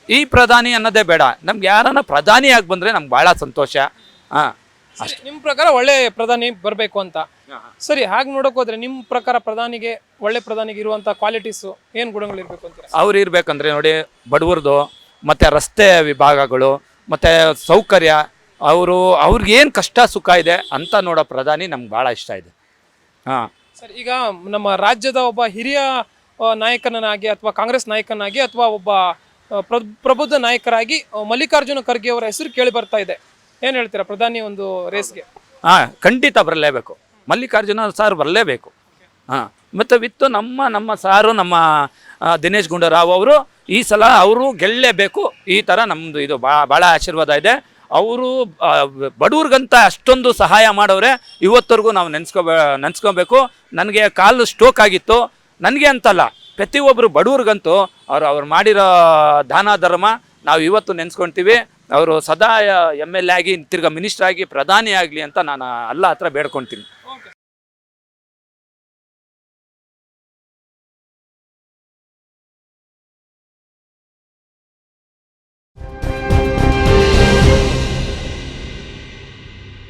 ಈ ಪ್ರಧಾನಿ ಅನ್ನೋದೇ ಬೇಡ ನಮ್ಗೆ. ಯಾರನ್ನ ಪ್ರಧಾನಿಯಾಗಿ ಬಂದ್ರೆ ನಮ್ಗೆ ಬಹಳ ಸಂತೋಷ. ಅಷ್ಟೇ. ನಿಮ್ಮ ಪ್ರಕಾರ ಒಳ್ಳೆ ಪ್ರಧಾನಿ ಬರಬೇಕು ಅಂತ. ಸರಿ, ಹಾಗೆ ನೋಡಕ್ ಹೋದ್ರೆ ನಿಮ್ಮ ಪ್ರಕಾರ ಒಳ್ಳೆ ಪ್ರಧಾನಿಗೆ ಇರುವಂತ ಕ್ವಾಲಿಟೀಸ್ ಏನ್ ಗುಣಗಳು ಇರ್ಬೇಕು ಅಂತೀರಾ? ಅವ್ರು ಇರ್ಬೇಕಂದ್ರೆ ನೋಡಿ, ಬಡವರದು ಮತ್ತೆ ರಸ್ತೆ ವಿಭಾಗಗಳು ಮತ್ತೆ ಸೌಕರ್ಯ, ಅವ್ರಿಗೆ ಏನು ಕಷ್ಟ ಸುಖ ಇದೆ ಅಂತ ನೋಡೋ ಪ್ರಧಾನಿ ನಮ್ಗೆ ಭಾಳ ಇಷ್ಟ ಇದೆ. ಸರ್, ಈಗ ನಮ್ಮ ರಾಜ್ಯದ ಒಬ್ಬ ಹಿರಿಯ ನಾಯಕನಾಗಿ ಅಥವಾ ಕಾಂಗ್ರೆಸ್ ನಾಯಕನಾಗಿ ಅಥವಾ ಒಬ್ಬ ಪ್ರಬುದ್ಧ ನಾಯಕರಾಗಿ ಮಲ್ಲಿಕಾರ್ಜುನ ಖರ್ಗೆ ಅವರ ಹೆಸರು ಕೇಳಿ ಬರ್ತಾ ಇದೆ. ಏನು ಹೇಳ್ತೀರಾ ಪ್ರಧಾನಿ ಒಂದು ರೇಸ್ಗೆ? ಖಂಡಿತ ಬರಲೇಬೇಕು. ಮಲ್ಲಿಕಾರ್ಜುನ ಸರ್ ಬರಲೇಬೇಕು. ಮತ್ತು ವಿತ್ತು ನಮ್ಮ ಸಾರು ನಮ್ಮ ದಿನೇಶ್ ಗುಂಡೂರಾವ್ ಅವರು ಈ ಸಲ ಅವರು ಗೆಲ್ಲೇಬೇಕು. ಈ ಥರ ನಮ್ಮದು ಇದು ಭಾಳ ಆಶೀರ್ವಾದ ಇದೆ. ಅವರು ಬಡವ್ರಿಗಂತ ಅಷ್ಟೊಂದು ಸಹಾಯ ಮಾಡೋರೆ, ಇವತ್ತವರೆಗೂ ನಾವು ನೆನೆಸ್ಕೋಬೇಕು. ನನಗೆ ಕಾಲು ಸ್ಟ್ರೋಕ್ ಆಗಿತ್ತು, ನನಗೆ ಅಂತಲ್ಲ, ಪ್ರತಿಯೊಬ್ಬರು ಬಡವ್ರಿಗಂತೂ ಅವ್ರು ಮಾಡಿರೋ ದಾನ ಧರ್ಮ ನಾವು ಇವತ್ತು ನೆನೆಸ್ಕೊಳ್ತೀವಿ. ಅವರು ಸದಾ MLA ಆಗಿ ತಿರ್ಗಾ ಮಿನಿಸ್ಟರ್ ಆಗಿ ಪ್ರಧಾನಿ ಆಗಲಿ ಅಂತ ನಾನು ಅಲ್ಲ ಹತ್ರ ಬೇಡ್ಕೊಳ್ತೀನಿ.